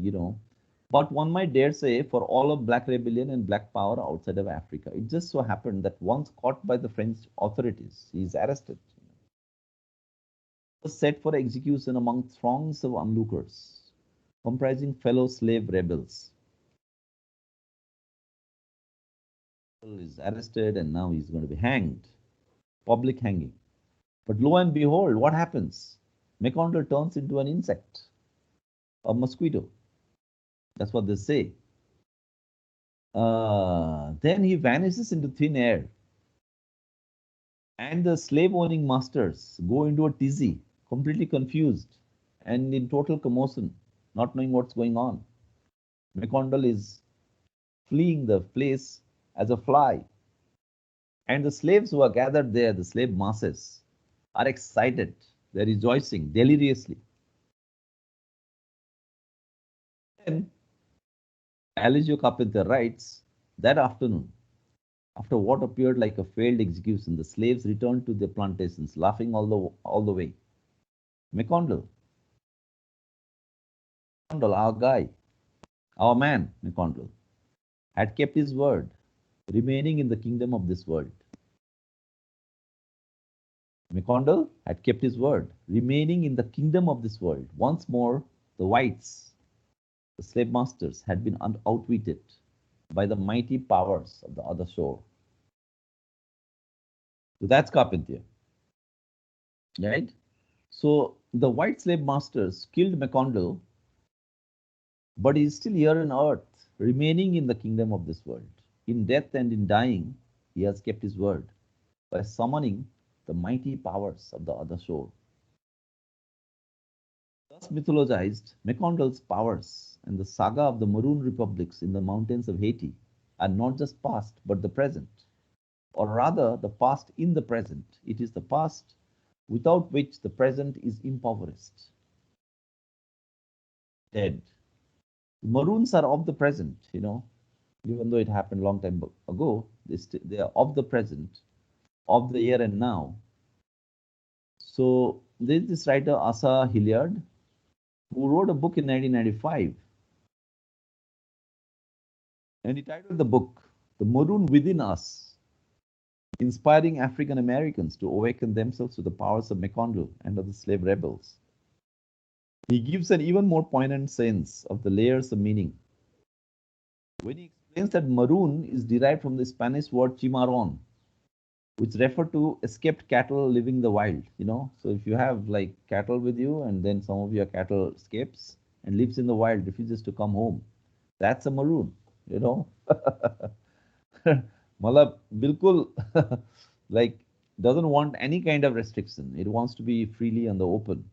you know. But one might dare say for all of black rebellion and black power outside of Africa. It just so happened that once caught by the French authorities, he is arrested. He was set for execution among throngs of onlookers, comprising fellow slave rebels. Is arrested and now he's going to be hanged, public hanging. But lo and behold, what happens? Mackandal turns into an insect, a mosquito. That's what they say. Then he vanishes into thin air. And the slave owning masters go into a tizzy, completely confused and in total commotion, not knowing what's going on. Mackandal is fleeing the place as a fly. And the slaves who are gathered there, the slave masses, are excited. They're rejoicing deliriously. Then, Alessio Carpenter writes, that afternoon, after what appeared like a failed execution, the slaves returned to their plantations, laughing all the way. Mackandal, our guy, our man, Mackandal, had kept his word, remaining in the kingdom of this world. Mackandal had kept his word, remaining in the kingdom of this world. Once more, the whites, the slave masters, had been outwitted by the mighty powers of the other shore. So that's Carpentier, right? So the white slave masters killed Mackandal, but he is still here on earth, remaining in the kingdom of this world. In death and in dying, he has kept his word by summoning the mighty powers of the other shore. Thus mythologized, Mackandal's powers and the saga of the Maroon Republics in the mountains of Haiti are not just past, but the present. Or rather, the past in the present. It is the past without which the present is impoverished, dead. The Maroons are of the present, you know, even though it happened a long time ago, they are of the present, of the here and now. So there's this writer, Asa Hilliard, who wrote a book in 1995. And he titled the book, The Maroon Within Us, inspiring African Americans to awaken themselves to the powers of Mackandal and of the slave rebels. He gives an even more poignant sense of the layers of meaning when he explains that maroon is derived from the Spanish word chimarrón, which refer to escaped cattle living in the wild. So if you have like cattle with you, and then some of your cattle escapes and lives in the wild, refuses to come home, that's a maroon. you know Malab bilkul like doesn't want any kind of restriction. It wants to be freely on the open.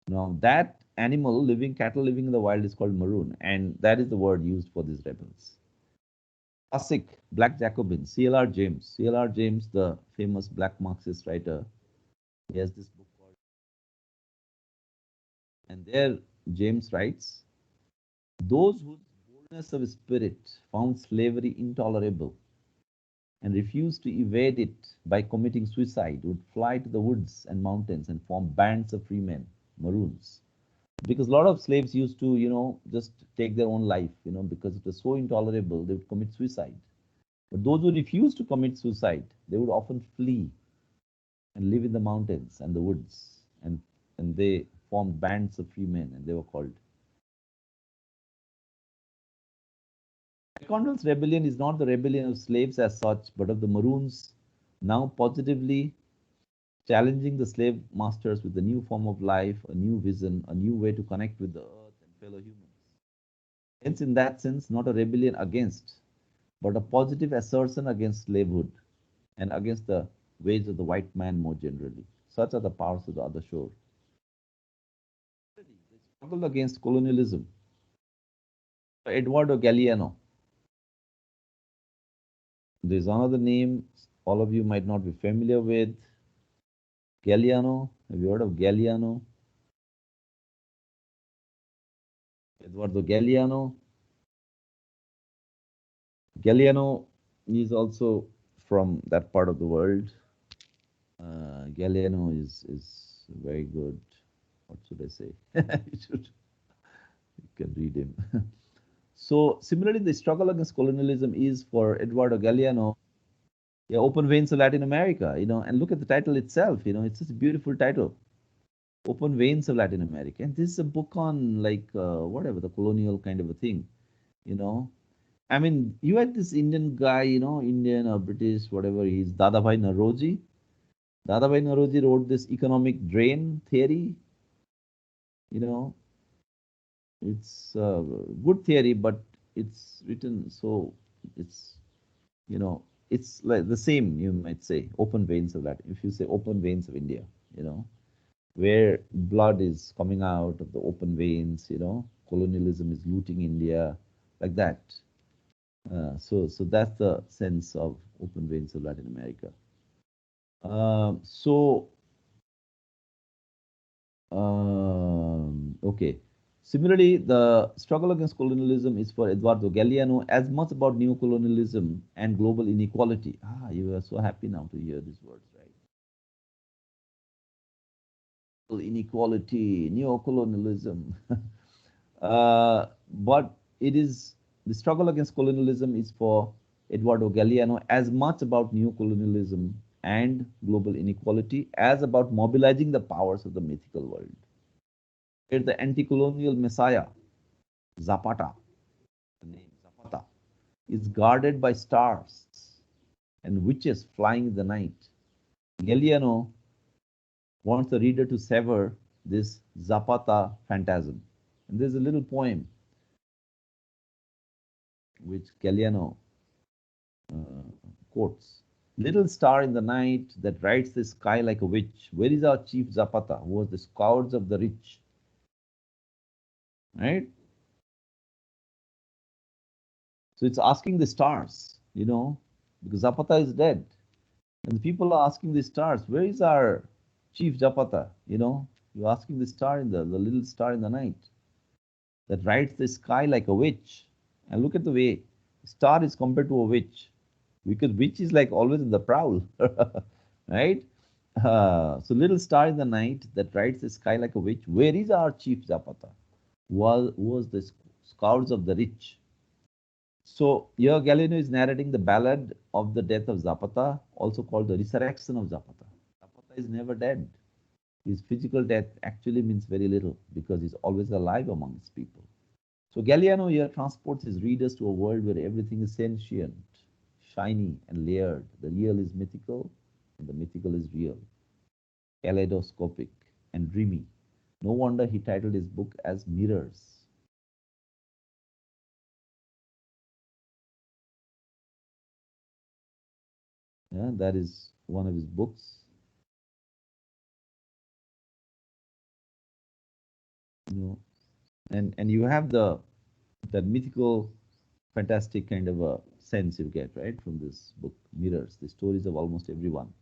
Now that animal living, cattle living in the wild, is called maroon, and that is the word used for these rebels. Classic black Jacobins, C.L.R. James. C.L.R. James, the famous black Marxist writer, he has this book called, and there James writes, those whose boldness of spirit found slavery intolerable and refused to evade it by committing suicide would fly to the woods and mountains and form bands of free men, maroons. Because a lot of slaves used to, just take their own life, because it was so intolerable, they would commit suicide. But those who refused to commit suicide, they would often flee and live in the mountains and the woods, and they formed bands of free men, and they were called. Mackandal's rebellion is not the rebellion of slaves as such, but of the maroons, now positively challenging the slave masters with a new form of life, a new vision, a new way to connect with the earth and fellow humans. Hence, in that sense, not a rebellion against, but a positive assertion against slavehood and against the ways of the white man more generally. Such are the powers of the other shore. The struggle against colonialism. Eduardo Galeano. There's another name all of you might not be familiar with. Galeano. Have you heard of Galeano? Eduardo Galeano. Galeano is also from that part of the world. Galeano is very good. What should I say? You can read him. So similarly, the struggle against colonialism is for Eduardo Galeano, Open Veins of Latin America, and look at the title itself, it's just a beautiful title. Open Veins of Latin America. And this is a book on like whatever, the colonial kind of a thing, I mean, you had this Indian guy, Indian or British, whatever he is, Dadabhai Naroji. Dadabhai Naroji wrote this economic drain theory. It's a good theory, but it's written so it's, it's like the same, you might say, open veins of Latin. If you say open veins of India, where blood is coming out of the open veins, colonialism is looting India, like that. So that's the sense of open veins of Latin America. Okay. Similarly, the struggle against colonialism is for Eduardo Galeano as much about neocolonialism and global inequality. You are so happy now to hear these words, right? Inequality, neocolonialism. But it is the struggle against colonialism is for Eduardo Galeano as much about neocolonialism and global inequality as about mobilizing the powers of the mythical world. Where the anti-colonial messiah, Zapata, the name Zapata, is guarded by stars and witches flying in the night. Galeano wants the reader to sever this Zapata phantasm. And there's a little poem which Galeano quotes. Little star in the night that rides the sky like a witch, where is our chief Zapata, who was the scourge of the rich? Right? So it's asking the stars, because Zapata is dead. And the people are asking the stars, where is our chief Zapata? You're asking the star in the little star in the night that rides the sky like a witch. And look at the way star is compared to a witch, because witch is like always in the prowl, right? So little star in the night that rides the sky like a witch, where is our chief Zapata? Who was the scourge of the rich? So here Galeno is narrating the ballad of the death of Zapata, also called the resurrection of Zapata. Zapata is never dead. His physical death actually means very little because he's always alive among his people. So Galliano here transports his readers to a world where everything is sentient, shiny, and layered. The real is mythical, and the mythical is real, kaleidoscopic, and dreamy. No wonder he titled his book as Mirrors. Yeah, that is one of his books. You know, and you have that mythical, fantastic kind of a sense you get right from this book, Mirrors, the stories of almost everyone.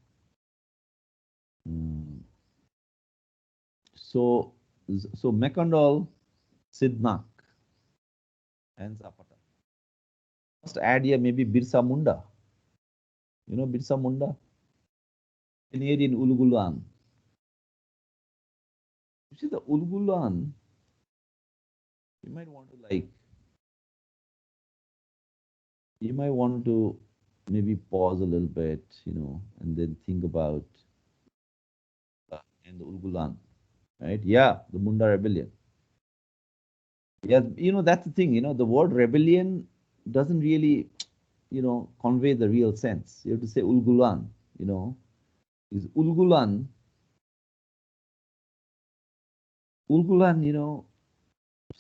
Mm. So, so Mackandal, Sidhnak, and Zapata. Must add here maybe Birsa Munda. You know Birsa Munda? Canadian ulgulan. You see the ulgulan, you might want to you might want to maybe pause a little bit, and then think about and the ulgulan, right? Yeah, the Munda rebellion. Yeah, that's the thing, the word rebellion doesn't really, convey the real sense. You have to say ulgulan, is ulgulan,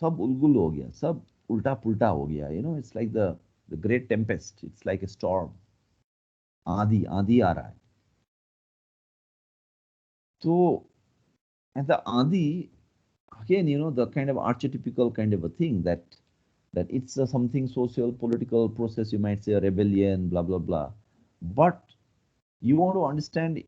सब उलगुल हो गया, सब उल्टा पुल्टा हो गया, it's like the great tempest, it's like a storm, आंधी आंधी आ रहा है. So, and the आंधी, again, the kind of archetypical kind of a thing that it's something social, political process, you might say a rebellion, blah, blah, blah. But you want to understand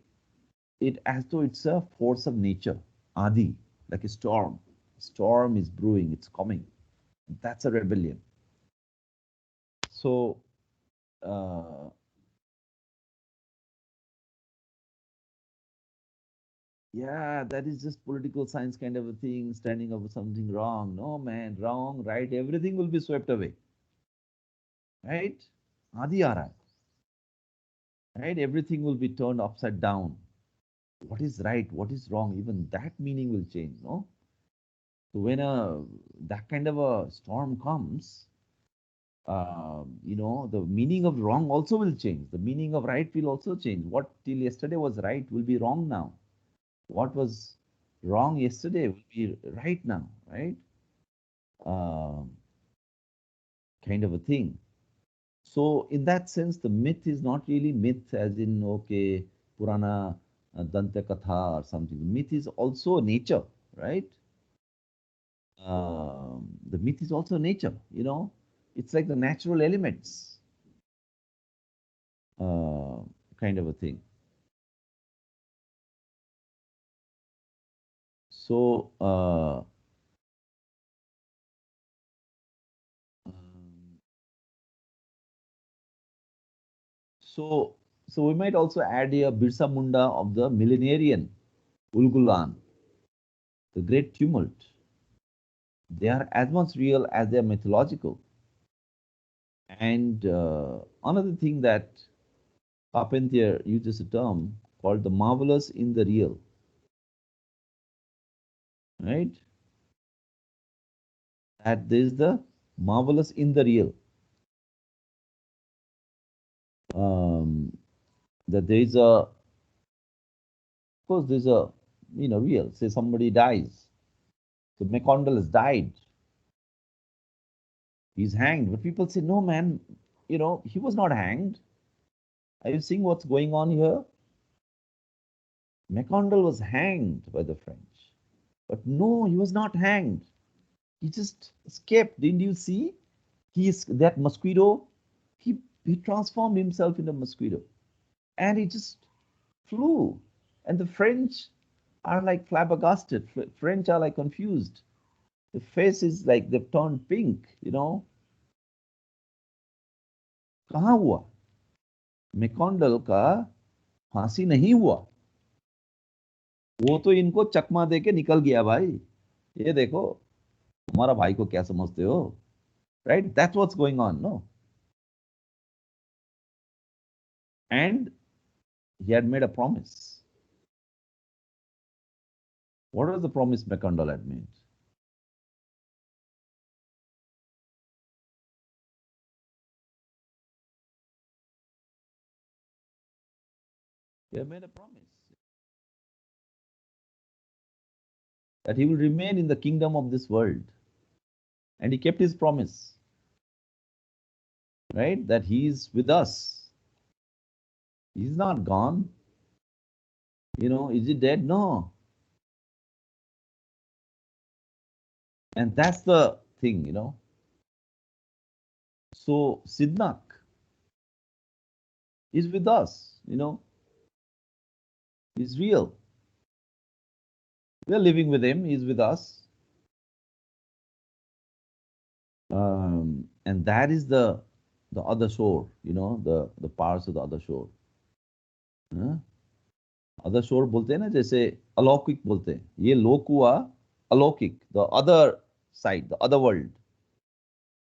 it as though it's a force of nature, adi, like a storm. Storm is brewing, it's coming. That's a rebellion. So, uh, yeah, that is just political science kind of a thing, standing up for something wrong. No, man, wrong, right, everything will be swept away. Right? Adi aa raha hai. Right? Everything will be turned upside down. What is right? What is wrong? Even that meaning will change, no? So when that kind of a storm comes, the meaning of wrong also will change. The meaning of right will also change. What till yesterday was right will be wrong now. What was wrong yesterday will be right now, right? Um, kind of a thing. So in that sense, the myth is not really myth as in, okay, Purana Danta Katha or something. The myth is also nature, right? The myth is also nature, It's like the natural elements, uh, kind of a thing. So, um, so, so we might also add here Birsa Munda of the millenarian, Ulgulan, the great tumult. They are as much real as they are mythological. And another thing that Carpentier uses a term called the marvelous in the real, right? That there is the marvelous in the real. That there is of course, there's real. Say somebody dies. So Mackandal has died. He's hanged. But people say, no, man, he was not hanged. Are you seeing what's going on here? Mackandal was hanged by the French. But no, he was not hanged. He just escaped. Didn't you see? That mosquito. He transformed himself into a mosquito. And he just flew. And the French are like flabbergasted. French are like confused. The face is like they've turned pink, कहाँ हुआ? मैकॉन्डल का फांसी नहीं हुआ, वो तो इनको चकमा दे के निकल गया भाई. ये देखो हमारा भाई को क्या समझते हो, right? That's what's going on, no? And he had made a promise. What was the promise Mackandal had made? He had made a promise that he will remain in the kingdom of this world. And he kept his promise, right? That he is with us. He's not gone. Is he dead? No. And that's the thing. So Sidhnak is with us. He's real. We are living with him. He's with us. And that is the other shore, the powers of the other shore. Other शोर बोलते हैं ना, जैसे अलौकिक बोलते हैं, ये लोक हुआ अलौकिक, the other side, the other world,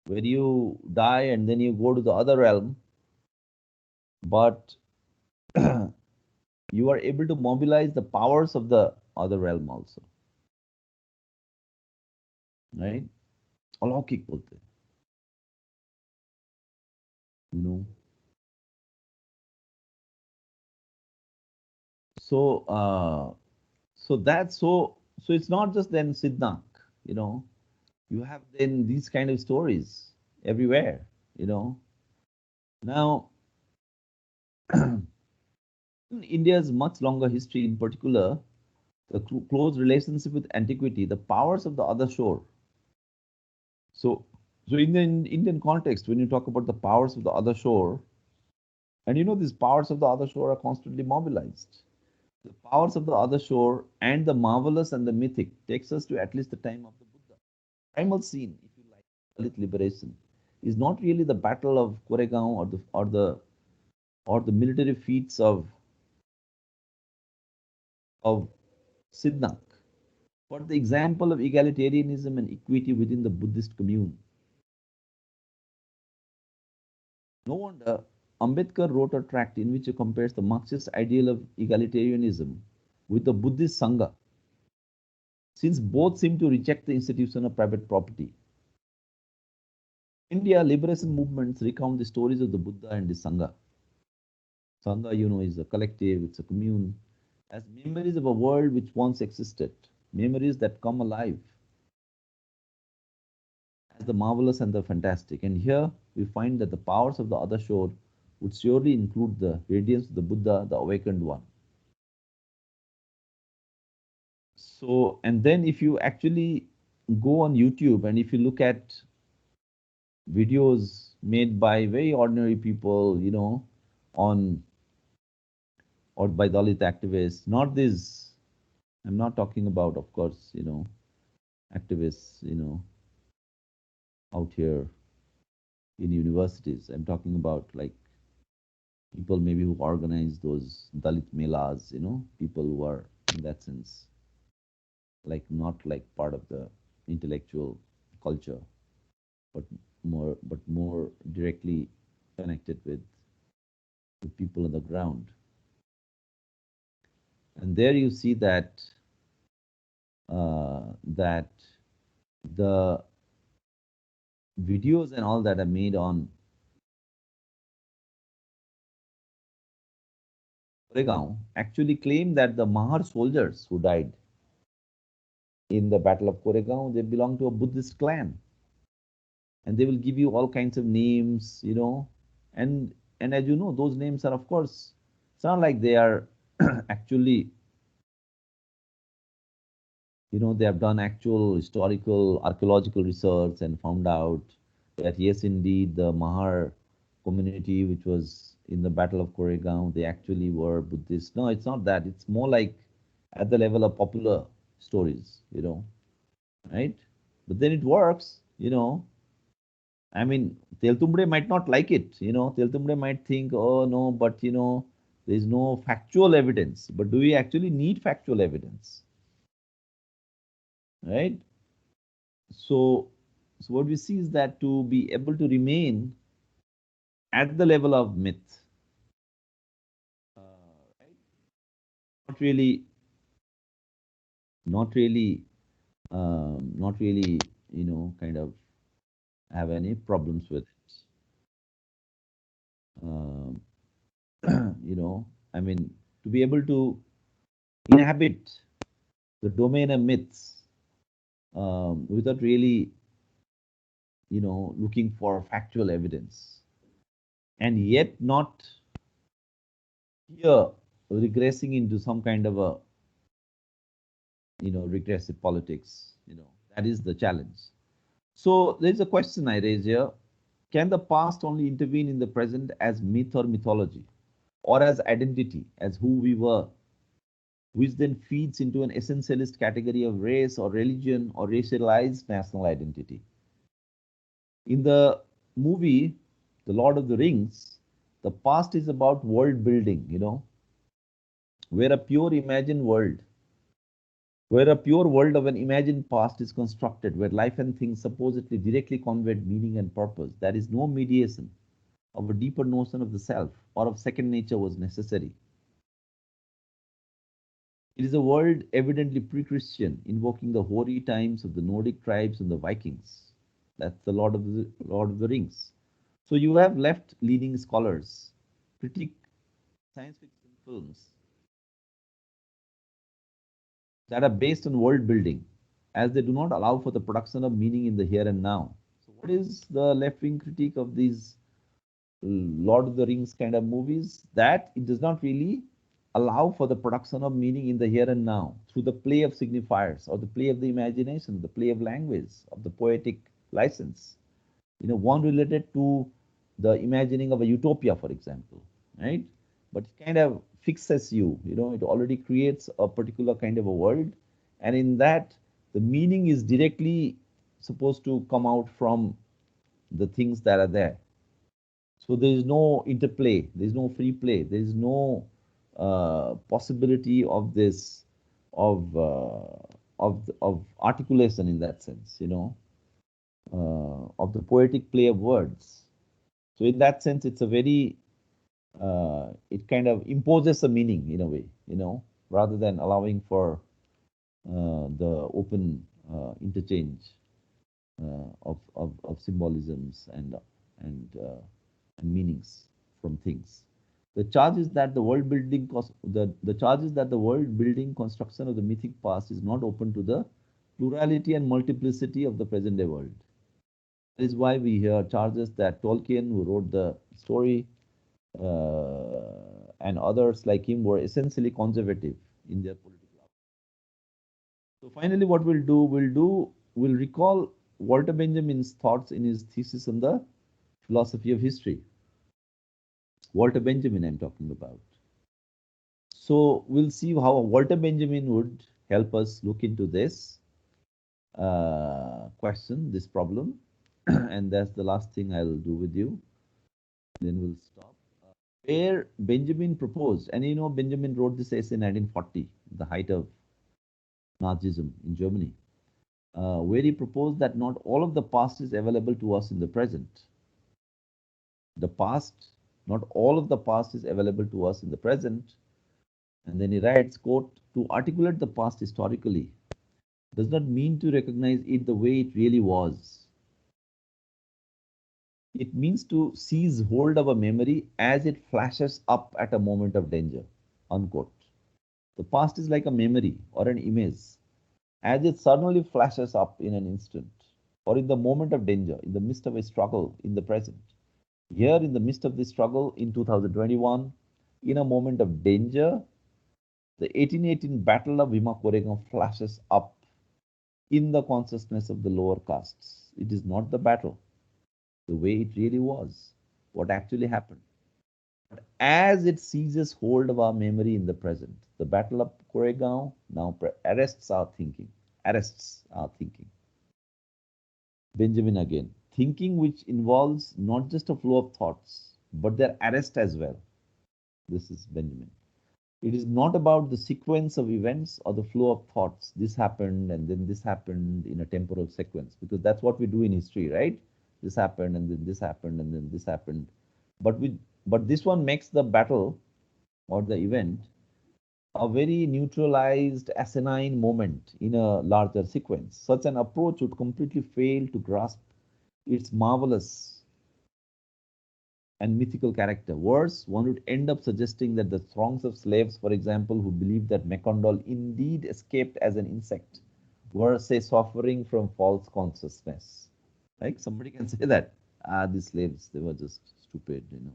where you die and then you go to the other realm, but you are able to mobilize the powers of the other realm also, right? अलौकिक बोलते हैं. So that's so it's not just then Sidhnak, you have then these kind of stories everywhere. Now in India's much longer history, in particular the close relationship with antiquity, the powers of the other shore. So in the Indian context, when you talk about the powers of the other shore, and these powers of the other shore are constantly mobilized. The powers of the other shore and the marvelous and the mythic takes us to at least the time of the Buddha. Primal scene, if you like, Dalit liberation, is not really the battle of Koregaon or the military feats of Sidhnak, but the example of egalitarianism and equity within the Buddhist commune. No wonder Ambedkar wrote a tract in which he compares the Marxist ideal of egalitarianism with the Buddhist Sangha, since both seem to reject the institution of private property. India liberation movements recount the stories of the Buddha and the Sangha. Sangha, is a collective, it's a commune, as memories of a world which once existed, memories that come alive as the marvelous and the fantastic. And here we find that the powers of the other shore would surely include the radiance of the Buddha, the awakened one. So, and then if you actually go on YouTube and if you look at videos made by very ordinary people, on or by Dalit activists, not these, I'm not talking about, of course, activists, out here in universities. I'm talking about like people maybe who organize those Dalit melas, people who are in that sense, like not like part of the intellectual culture, but more directly connected with people on the ground. And there you see that that the videos and all that are made on Koregaon actually claim that the Mahar soldiers who died in the Battle of Koregaon, they belong to a Buddhist clan. And they will give you all kinds of names, and as you know, those names are, of course, it's not like they are actually, they have done actual historical archaeological research and found out that yes, indeed, the Mahar community, which was in the Battle of Koregaon, they actually were Buddhist. No, it's not that. It's more like at the level of popular stories, right? But then it works, I mean, Teltumbde might not like it, Teltumbde might think, oh no, but there is no factual evidence. But do we actually need factual evidence? Right? So what we see is that to be able to remain at the level of myth, right? Not really not really, not really, kind of have any problems with it. Um, I mean, to be able to inhabit the domain of myths without really, looking for factual evidence, and yet not here regressing into some kind of a, regressive politics, that is the challenge. So there's a question I raise here. Can the past only intervene in the present as myth or mythology, or as identity, as who we were, which then feeds into an essentialist category of race or religion or racialized national identity? In the movie The Lord of the Rings, the past is about world building, where a pure imagined world, where a pure world of an imagined past is constructed, where life and things supposedly directly conveyed meaning and purpose. There is no mediation of a deeper notion of the self or of second nature was necessary. It is a world evidently pre-Christian, invoking the hoary times of the Nordic tribes and the Vikings. That's the Lord of the Rings. So you have left-leaning scholars critique science fiction films that are based on world building, as they do not allow for the production of meaning in the here and now. So what is the left-wing critique of these Lord of the Rings kind of movies? That it does not really allow for the production of meaning in the here and now through the play of signifiers or the play of the imagination, the play of language, of the poetic license. One related to the imagining of a utopia, for example, right? But it kind of fixes you, it already creates a particular kind of a world. And in that, the meaning is directly supposed to come out from the things that are there. So there is no interplay, there is no free play, there is no possibility of this, of articulation in that sense, of the poetic play of words. So in that sense, it's a very, it kind of imposes a meaning in a way, rather than allowing for the open interchange of symbolisms and meanings from things. The charge is that the world building the charge is that the world building construction of the mythic past is not open to the plurality and multiplicity of the present day world. That is why we hear charges that Tolkien, who wrote the story, and others like him were essentially conservative in their political outlook. So finally, what we'll recall Walter Benjamin's thoughts in his thesis on the philosophy of history. Walter Benjamin, I'm talking about. So we'll see how Walter Benjamin would help us look into this question, this problem, and that's the last thing I'll do with you. Then we'll stop. Where Benjamin proposed, and Benjamin wrote this essay in 1940, the height of Nazism in Germany, where he proposed that not all of the past is available to us in the present. The past, not all of the past is available to us in the present. And then he writes, quote, to articulate the past historically does not mean to recognize it the way it really was. It means to seize hold of a memory as it flashes up at a moment of danger, unquote. The past is like a memory or an image as it suddenly flashes up in an instant or in the moment of danger, in the midst of a struggle in the present. Here, in the midst of this struggle in 2021, in a moment of danger, the 1818 Battle of Bhima Koregaon flashes up in the consciousness of the lower castes. It is not the battle, the way it really was, what actually happened. But as it seizes hold of our memory in the present, the Battle of Koregaon now arrests our thinking. Benjamin again. Thinking which involves not just a flow of thoughts, but their arrest as well. This is Benjamin. It is not about the sequence of events or the flow of thoughts. This happened and then this happened in a temporal sequence, because that's what we do in history, right? This happened and then this happened and then this happened. But this one makes the battle or the event a very neutralized asinine moment in a larger sequence. Such an approach would completely fail to grasp its marvelous and mythical character. Worse, one would end up suggesting that the throngs of slaves, for example, who believed that Mackandal indeed escaped as an insect, were, say, suffering from false consciousness. Like somebody can say that, these slaves, they were just stupid, you know.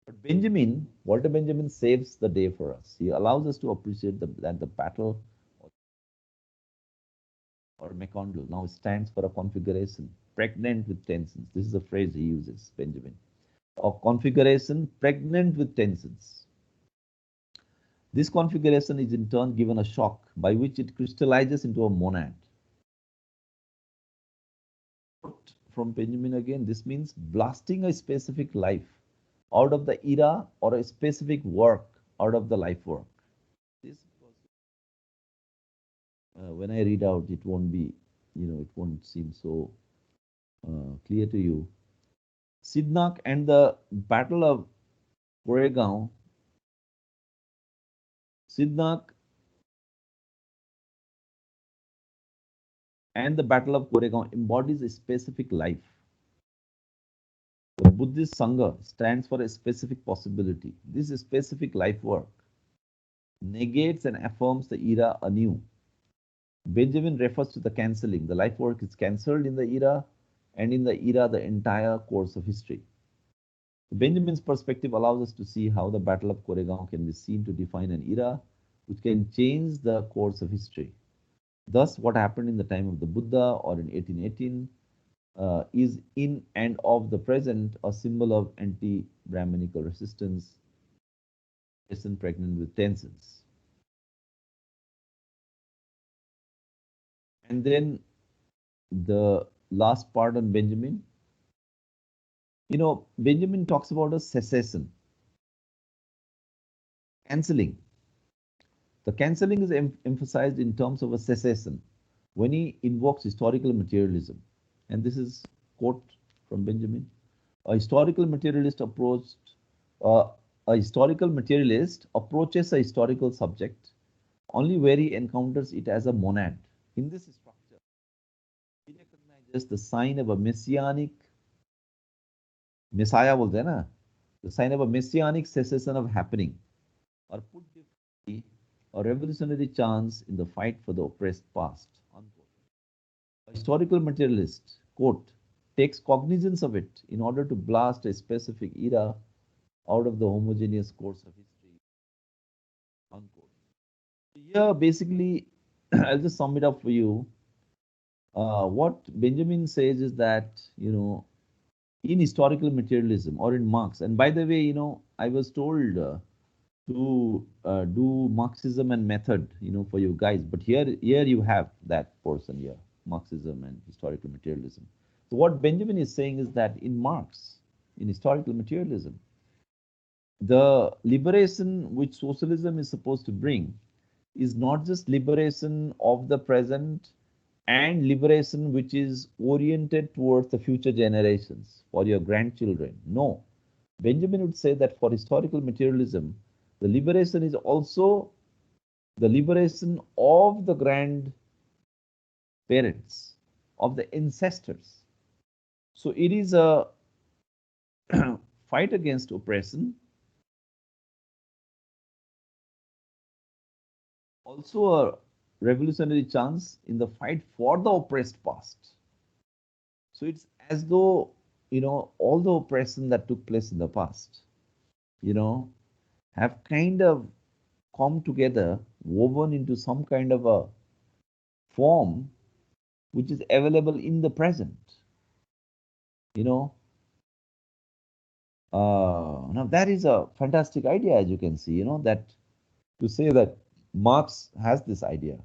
But Benjamin, Walter Benjamin saves the day for us. He allows us to appreciate that the battle or Mackandal now stands for a configuration pregnant with tensions. This is a phrase he uses, Benjamin. A configuration pregnant with tensions. This configuration is in turn given a shock by which it crystallizes into a monad. From Benjamin again, this means blasting a specific life out of the era or a specific work out of the life work. This, when I read out, it won't be, it won't seem so clear to you. Sidhnak and the Battle of Koregaon. Sidhnak and the Battle of Koregaon embodies a specific life. The Buddhist Sangha stands for a specific possibility. This specific life work negates and affirms the era anew. Benjamin refers to the cancelling. The life work is cancelled in the era, and in the era, the entire course of history. Benjamin's perspective allows us to see how the Battle of Koregaon can be seen to define an era which can change the course of history. Thus, what happened in the time of the Buddha or in 1818 is in and of the present a symbol of anti-Brahminical resistance, pregnant with tensions. And then the last part on Benjamin. Benjamin talks about a cessation, cancelling. The cancelling is emphasized in terms of a cessation when he invokes historical materialism. And this is quote from Benjamin. A historical materialist approaches a historical subject only where he encounters it as a monad. In this structure, he recognizes the sign of a messiah बोलते हैं ना, the sign of a messianic cessation of happening, or put differently, a revolutionary chance in the fight for the oppressed past. Unquote. A historical materialist, quote, takes cognizance of it in order to blast a specific era out of the homogeneous course of history. Unquote. Here, basically, I'll just sum it up for you. What Benjamin says is that, in historical materialism or in Marx, and by the way, I was told to do Marxism and method, for you guys, but here you have that portion here, Marxism and historical materialism. So what Benjamin is saying is that in Marx, in historical materialism, the liberation which socialism is supposed to bring is not just liberation of the present and liberation which is oriented towards the future generations for your grandchildren. No. Benjamin would say that for historical materialism, the liberation is also the liberation of the grandparents, of the ancestors. So it is a fight against oppression, also a revolutionary chance in the fight for the oppressed past. So it's as though, all the oppression that took place in the past, have kind of come together, woven into some kind of a form which is available in the present. Now that is a fantastic idea, as you can see, that to say that Marx has this idea,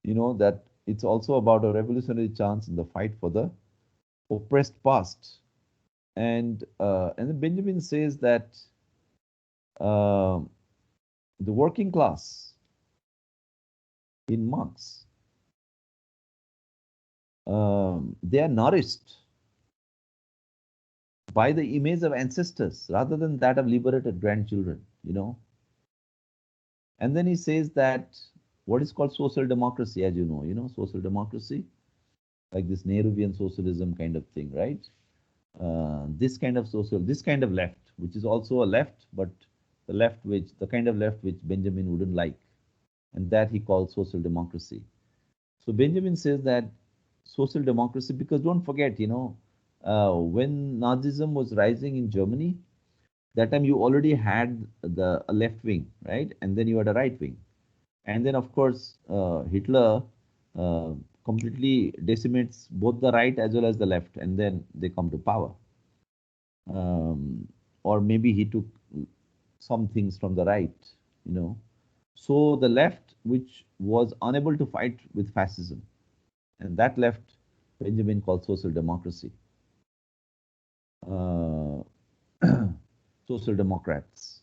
that it's also about a revolutionary chance in the fight for the oppressed past. And then Benjamin says that the working class in Marx, they are nourished by the image of ancestors rather than that of liberated grandchildren, you know. And then he says that what is called social democracy, as you know, social democracy, like this Nehruvian socialism kind of thing, right? This kind of left, which is also a left, but the kind of left which Benjamin wouldn't like, and that he calls social democracy. So Benjamin says that social democracy, because don't forget, when Nazism was rising in Germany, that time you already had the a left wing, right? And then you had a right wing. And then, of course, Hitler uh, completely decimates both the right as well as the left, and then they come to power. Or maybe he took some things from the right, you know. So the left, which was unable to fight with fascism, and that left Benjamin called social democracy. Uh, Social democrats.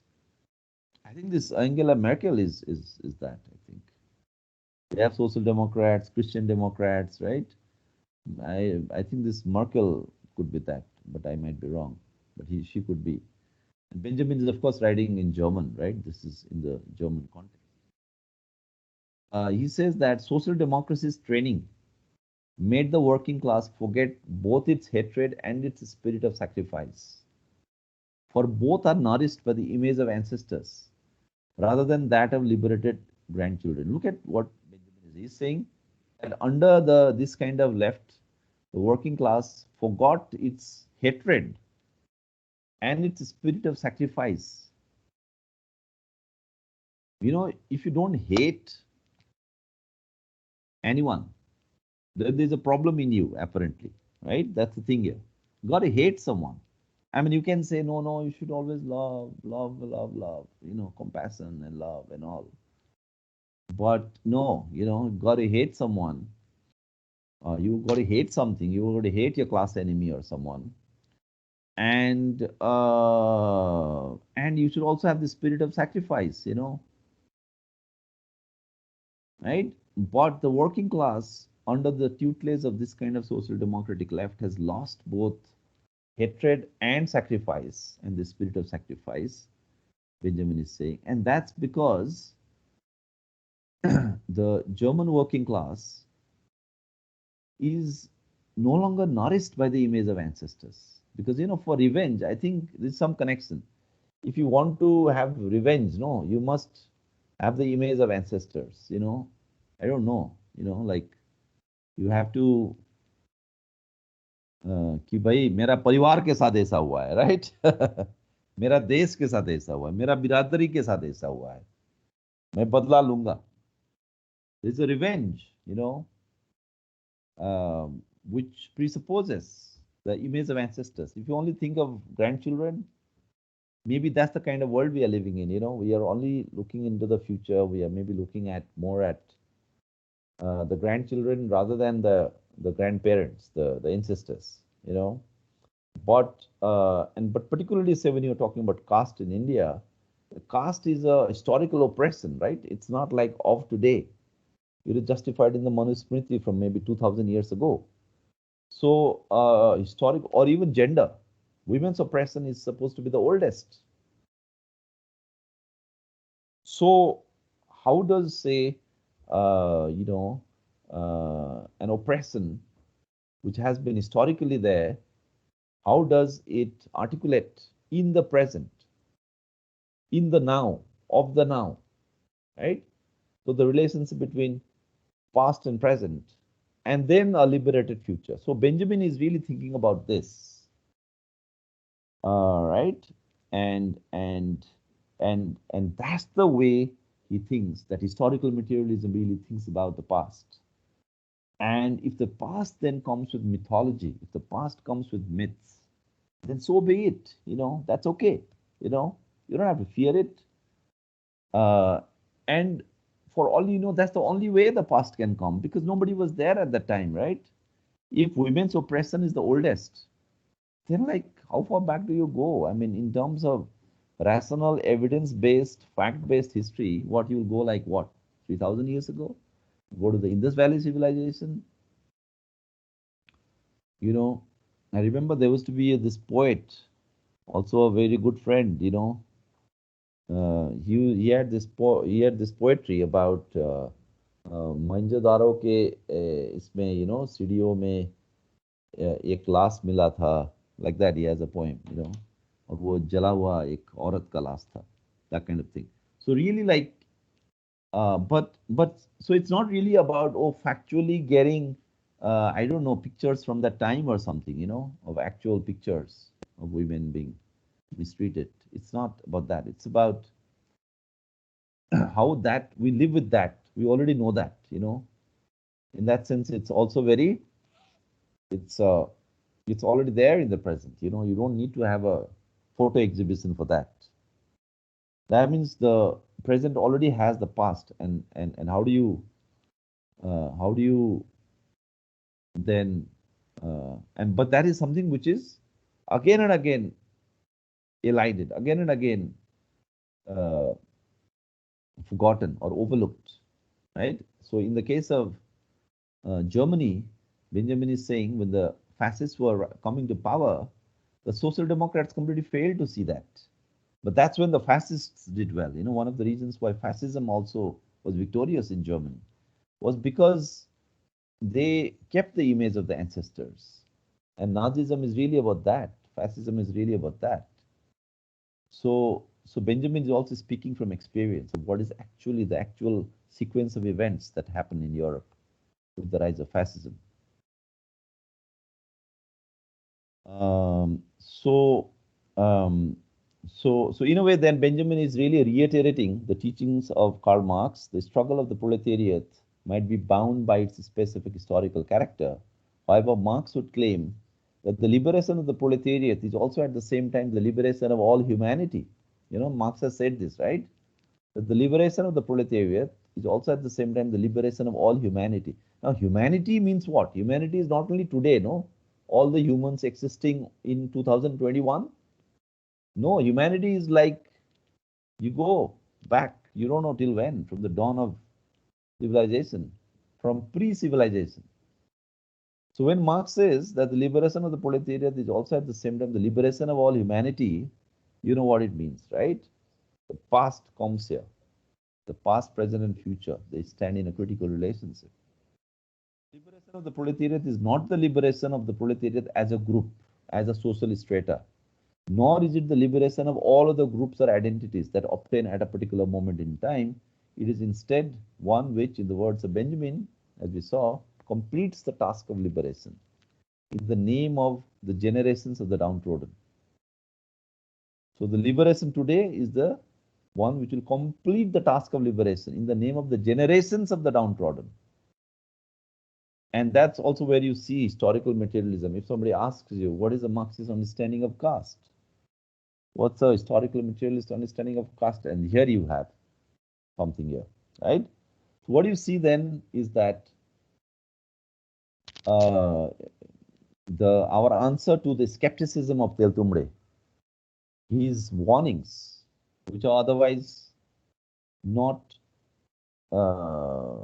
I think this Angela Merkel is that, I think. They have social democrats, Christian democrats, right? I think this Merkel could be that, but I might be wrong. But she could be. And Benjamin is of course writing in German, right? This is in the German context. He says that social democracy's training made the working class forget both its hatred and its spirit of sacrifice. For both are nourished by the image of ancestors rather than that of liberated grandchildren. Look at what Benjamin is. He's saying that under this kind of left, the working class forgot its hatred and its spirit of sacrifice. You know, if you don't hate anyone, there's a problem in you, apparently, right? That's the thing here. You got to hate someone. I mean, you can say, no, no, you should always love, love, love, love, compassion and love and all. But no, you got to hate someone. You got to hate something. You got to hate your class enemy or someone. And you should also have the spirit of sacrifice, right? But the working class, under the tutelage of this kind of social democratic left, has lost both hatred and sacrifice, and the spirit of sacrifice, Benjamin is saying. And that's because the German working class is no longer nourished by the image of ancestors. Because, for revenge, I think there's some connection. If you want to have revenge, no, you must have the image of ancestors, I don't know, like you have to कि भाई मेरा परिवार के साथ ऐसा हुआ है, right? मेरा देश के साथ ऐसा हुआ है, मेरा बिरादरी के साथ ऐसा हुआ है, मैं बदला लूंगा. There's a revenge, which presupposes the image of ancestors. If you only think of grandchildren, maybe that's the kind of world we are living in. We are only looking into the future. We are maybe looking at more at the grandchildren rather than the grandparents, the ancestors. But particularly say when you're talking about caste in India, caste is a historical oppression, right? It's not like of today. It is justified in the Manusmriti from maybe 2000 years ago. So historic or even gender, women's oppression is supposed to be the oldest. So how does, say, an oppression which has been historically there, how does it articulate in the present, in the now, of the now, right? So the relationship between past and present, and then a liberated future. So Benjamin is really thinking about this, right? And that's the way he thinks, that historical materialism really thinks about the past. And if the past then comes with mythology, if the past comes with myths, then so be it. That's okay. You don't have to fear it. And for all you know, that's the only way the past can come, because nobody was there at that time, right? If women's oppression is the oldest, then like how far back do you go? I mean, in terms of rational, evidence-based, fact-based history, what you'll go like what? 3,000 years ago? Go to the Indus Valley civilization, I remember there used to be this poet, also a very good friend, he had this poetry about मंझधारों के इसमें सीढ़ियों में एक लाश मिला था, like that he has a poem, और वो जला हुआ एक औरत का लाश था, that kind of thing. So really like but so it's not really about factually getting I don't know, pictures from that time or something, of actual pictures of women being mistreated. It's not about that. It's about how that we live with that. We already know that, in that sense it's also very it's uh it's already there in the present. You don't need to have a photo exhibition for that. That means the present already has the past, and how do you then and but that is something which is again and again elided, again and again uh, forgotten or overlooked, right? So in the case of Germany, Benjamin is saying when the fascists were coming to power, the social democrats completely failed to see that. But that's when the fascists did well. One of the reasons why fascism also was victorious in Germany was because they kept the image of the ancestors. And Nazism is really about that. Fascism is really about that. So Benjamin is also speaking from experience of what is actually the actual sequence of events that happened in Europe with the rise of fascism. Um, so, um, so in a way, then Benjamin is really reiterating the teachings of Karl Marx. The struggle of the proletariat might be bound by its specific historical character. However, Marx would claim that the liberation of the proletariat is also at the same time the liberation of all humanity. Marx has said this, right? That the liberation of the proletariat is also at the same time the liberation of all humanity. Now, humanity means what? Humanity is not only today, no? All the humans existing in 2021. No, humanity is like you go back, you don't know till when, from the dawn of civilization, from pre-civilization. So when Marx says that the liberation of the proletariat is also at the same time the liberation of all humanity, you know what it means, right? The past comes here. The past, present, and future, they stand in a critical relationship. Liberation of the proletariat is not the liberation of the proletariat as a group, as a social strata, nor is it the liberation of all other groups or identities that obtain at a particular moment in time. It is instead one which, in the words of Benjamin, as we saw, completes the task of liberation in the name of the generations of the downtrodden. So the liberation today is the one which will complete the task of liberation in the name of the generations of the downtrodden. And that's also where you see historical materialism. If somebody asks you, what is a Marxist understanding of caste? What's a historical materialist understanding of caste? And here you have something here, right? So what you see then is that uh, our answer to the skepticism of Teltumbde, his warnings, which are otherwise not uh,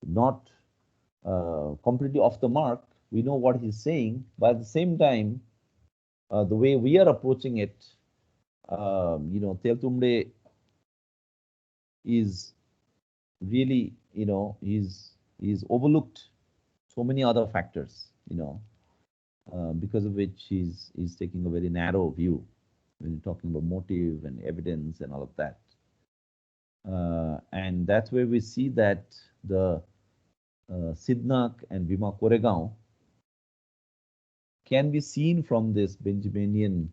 not completely off the mark. We know what he's saying, but at the same time, the way we are approaching it, Teltumbde is really, he's overlooked so many other factors, because of which he's taking a very narrow view when you're talking about motive and evidence and all of that. And that's where we see that the Sidhnak and Bhima Koregaon can be seen from this Benjaminian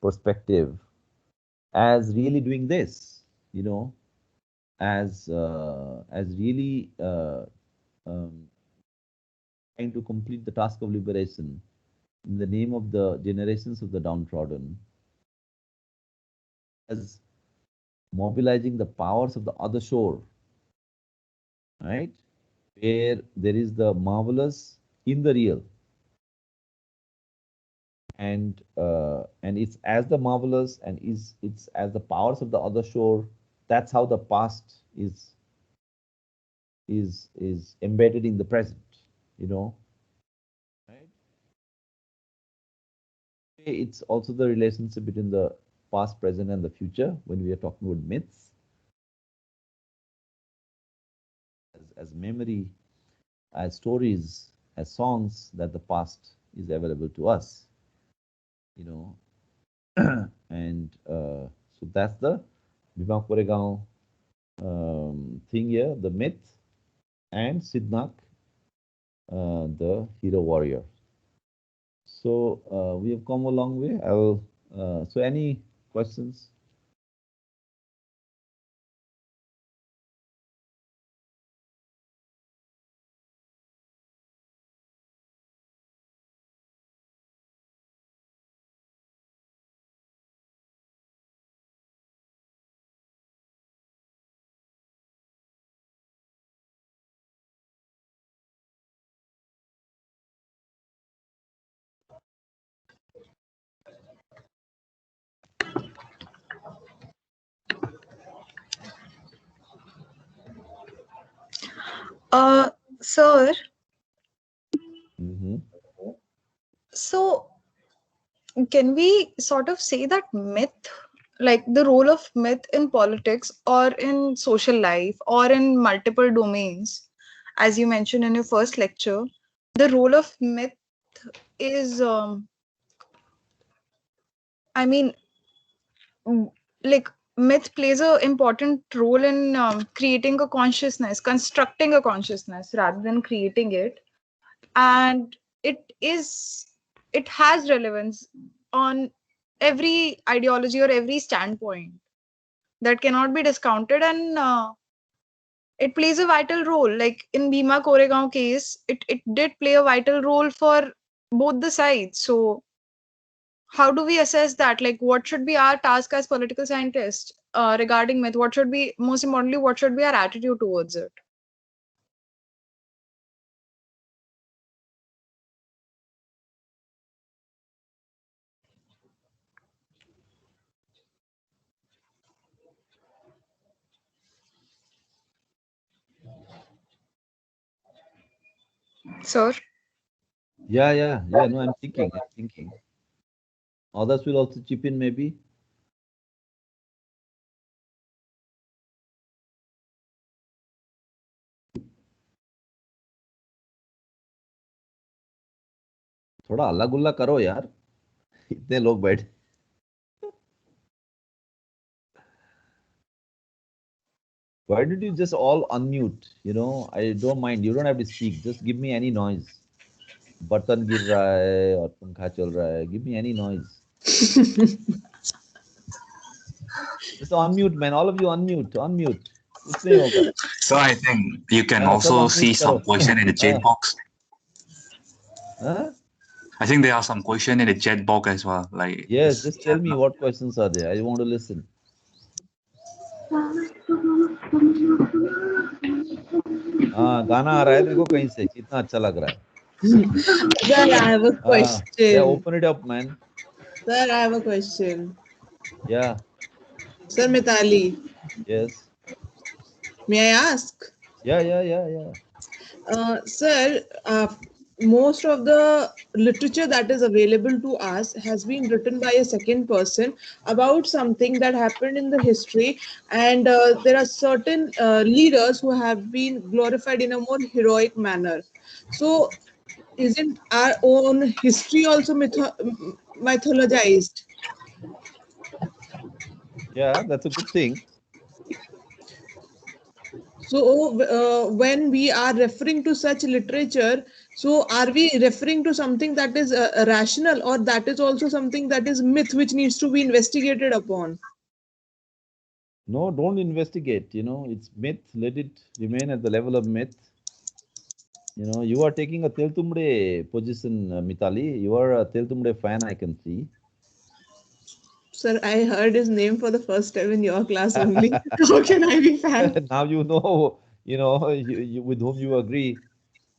perspective as really doing this, as really trying to complete the task of liberation in the name of the generations of the downtrodden, as mobilizing the powers of the other shore, right? Where there is the marvelous in the real, and it's as the marvelous and it's as the powers of the other shore. That's how the past is embedded in the present, right? it's also the relationship between the past, present, and the future when we are talking about myths. As memory, as stories, as songs that the past is available to us, you know. And so that's the Bhima Koregaon thing here, the myth, and Sidhnak, the hero warrior. So we have come a long way. I will. So any questions? Sir, Mm-hmm. so can we sort of say that myth, like the role of myth in politics or in social life or in multiple domains, as you mentioned in your first lecture, the role of myth is, I mean, mm, like myth plays a important role in creating a consciousness, constructing a consciousness rather than creating it, and it it has relevance on every ideology or every standpoint that cannot be discounted, and it plays a vital role. Like in Bhima Koregaon case, it did play a vital role for both the sides. So how do we assess that? Like, what should be our task as political scientists regarding myth? What should be, most importantly, what should be our attitude towards it? Sir? Yeah. No, I'm thinking. Others will also chip in maybe. थोड़ा अल्लाह गुल्ला करो यार, इतने लोग बैठे. Why don't you just all unmute? I don't mind. You don't have to speak. Just give me any noise. बर्तन गिर रहा है और पंखा चल रहा है. Give me any noise. Just unmute, man. All of you unmute. कुछ नहीं होगा. So I think you can सब also unmute see करो. some question in the chat box. Huh? I think there are some question in the chat box as well. Like Yes, just tell me what questions are there. I want to listen. हाँ, गाना आ रहा है देखो कहीं से, कितना अच्छा लग रहा है. Sir, I have a question. Yeah, open it up, man. Sir, I have a question. Yeah. Sir Mitali. Yes. May I ask? Yeah. Sir, most of the literature that is available to us has been written by a second person about something that happened in the history, and there are certain leaders who have been glorified in a more heroic manner. So, isn't our own history also mythologized? Yeah, that's a good thing. So, when we are referring to such literature, so are we referring to something that is rational, or that is also something that is myth which needs to be investigated upon? No, don't investigate. It's myth. Let it remain at the level of myth. You are taking a Teltumbde position, Mitali. You are a Teltumbde fan, I can see. Sir, I heard his name for the first time in your class only. How can I be fan? Now you know, with whom you agree.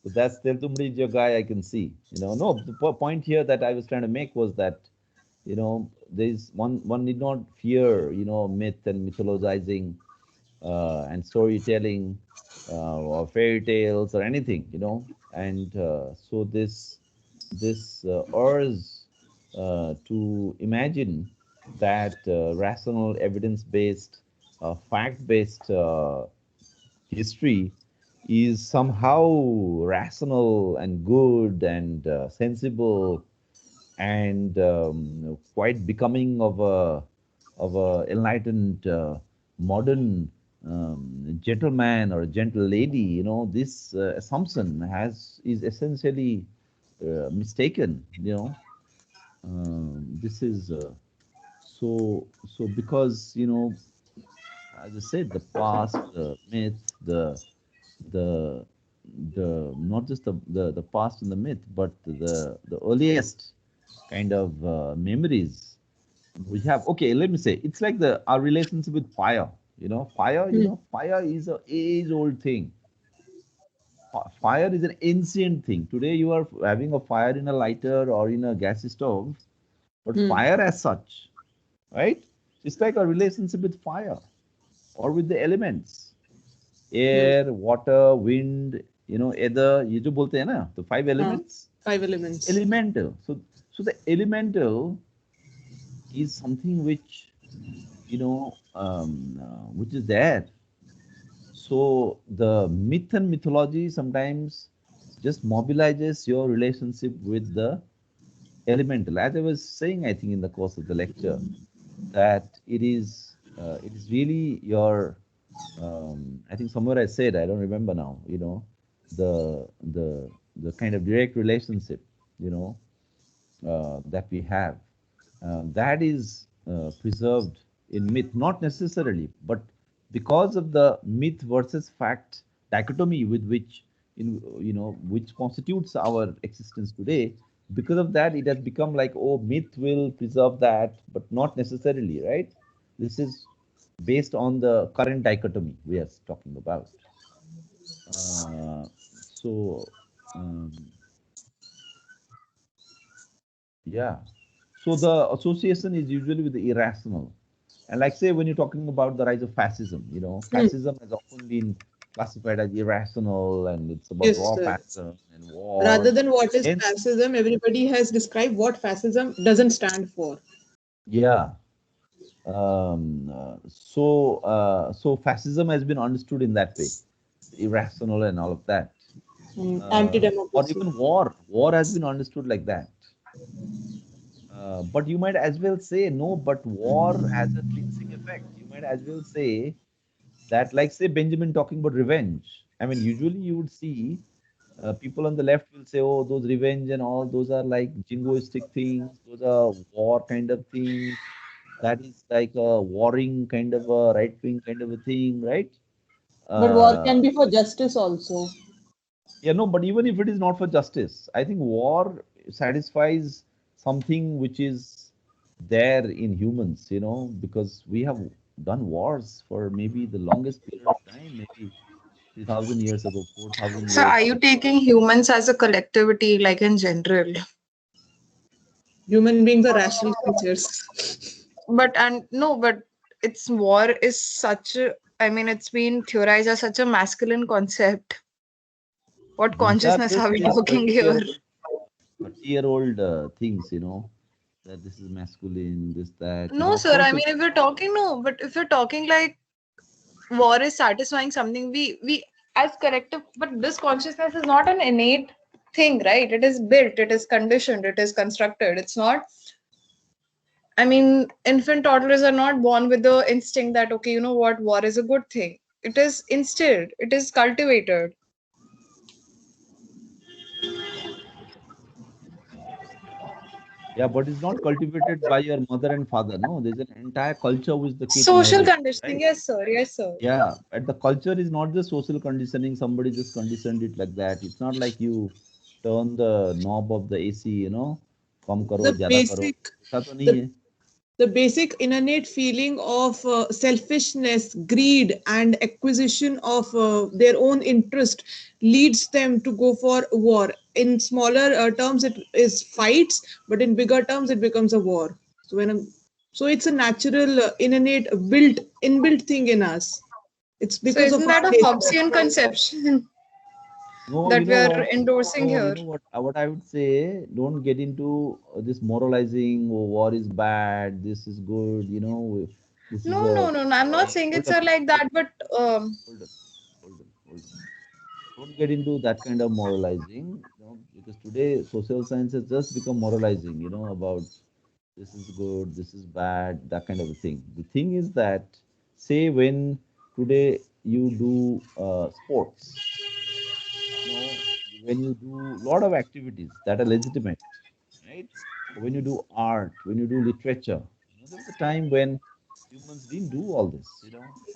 So that's Teltumbde is your guy, I can see. No, the point here that I was trying to make was that, there's one need not fear, myth and mythologizing and storytelling or fairy tales or anything, and so this urge to imagine that rational, evidence-based, fact-based history is somehow rational and good and sensible and quite becoming of a enlightened modern gentleman or a gentle lady. This assumption is essentially mistaken. This is so because as I said, the past, the myth, the not just the past and the myth, but the earliest kind of memories we have. Okay, let me say it's like the our relationship with fire. Fire is a age old thing. Fire is an ancient thing. Today you are having a fire in a lighter or in a gas stove, but fire as such, right? It's like a relationship with fire or with the elements, air, water, wind, ether. ये जो बोलते हैं ना, the five elements. 5 elements. Elemental. So the elemental is something which which is there. So the myth and mythology sometimes just mobilizes your relationship with the elemental. As I was saying, I think in the course of the lecture, that it is really your. I think somewhere I said, I don't remember now. The kind of direct relationship, that we have, that is preserved in myth, not necessarily, but because of the myth versus fact dichotomy with which which constitutes our existence today. Because of that, it has become like, oh, myth will preserve that, but not necessarily, right? This is based on the current dichotomy we are talking about. So yeah. So the association is usually with the irrational. And like say when you're talking about the rise of fascism, fascism has often been classified as irrational and it's about Yes, raw sir. passion and war. Rather than what is Hence, fascism, everybody has described what fascism doesn't stand for. yeah. So fascism has been understood in that way, irrational and all of that. Or Anti-democracy. even war. War has been understood like that. But you might as well say, no, but war has a cleansing effect. You might as well say that, like, say, Benjamin talking about revenge. I mean, usually you would see people on the left will say, oh, those revenge and all, those are like jingoistic things, those are war kind of things. That is like a warring kind of a right wing kind of a thing, right? But war can be for justice also. Yeah, no, but even if it is not for justice, I think war satisfies something which is there in humans, because we have done wars for maybe the longest period of time, maybe 3,000 years ago, 4,000 So years are you ago. taking humans as a collectivity, like in general? Human beings are rational creatures. But it's war is such a, I mean, it's been theorized as such a masculine concept. What These are consciousness just are we these talking 30-year here? old 30-year-old things, that this is masculine, this, that. No, Of sir. course, I mean, if you're talking, no, but if you're talking like war is satisfying something, we as collective, but this consciousness is not an innate thing, right? It is built, it is conditioned, it is constructed. It's not. I mean, infant toddlers are not born with the instinct that, okay, you know what, war is a good thing. It is instilled, it is cultivated. yeah, but it's not cultivated by your mother and father. No, there's an entire culture which the kid Social inherits, conditioning, right? yes, sir, yes, sir. Yeah, and the culture is not just social conditioning. Somebody just conditioned it like that. It's not like you turn the knob of the AC, कम करो, The ज्यादा करो. basic, ऐसा तो नहीं the है. the basic innate feeling of selfishness, greed, and acquisition of their own interest leads them to go for war. In smaller terms, it is fights, but in bigger terms, it becomes a war. So it's a natural, innate, inbuilt thing in us. It's So because of isn't our that a nature. Hobbesian conception? No, that you we know are what? endorsing No, you here. know what I would say, don't get into this moralizing, oh, war is bad, this is good, this is No, no, a no, no. I'm not thing. saying Hold it's on, like hold that, but hold on, hold on, hold on. Don't get into that kind of moralizing, because today social science has just become moralizing, about this is good, this is bad, that kind of a thing. The thing is that, say, when today you do sports, when you do a lot of activities that are legitimate, right? When you do art, when you do literature, there was a time when humans didn't do all this,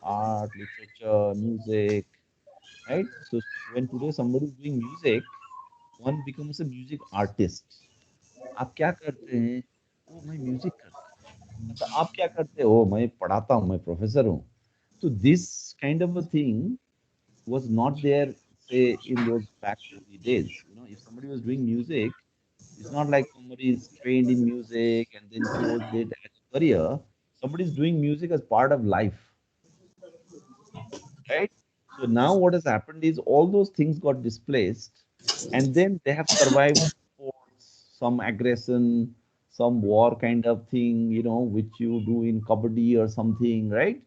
art, literature, music, right? So when today somebody is doing music, one becomes a music artist. आप क्या करते हैं? ओ मैं music करता हूँ. अच्छा आप क्या करते हो? मैं पढ़ाता हूँ, मैं प्रोफेसर हूँ. So this kind of a thing was not there, say, in those back early days. If somebody was doing music, it's not like somebody is trained in music and then chose it as a career. Somebody is doing music as part of life, right? So now what has happened is all those things got displaced, and then they have survived sports, some aggression, some war kind of thing, which you do in kabaddi or something, right?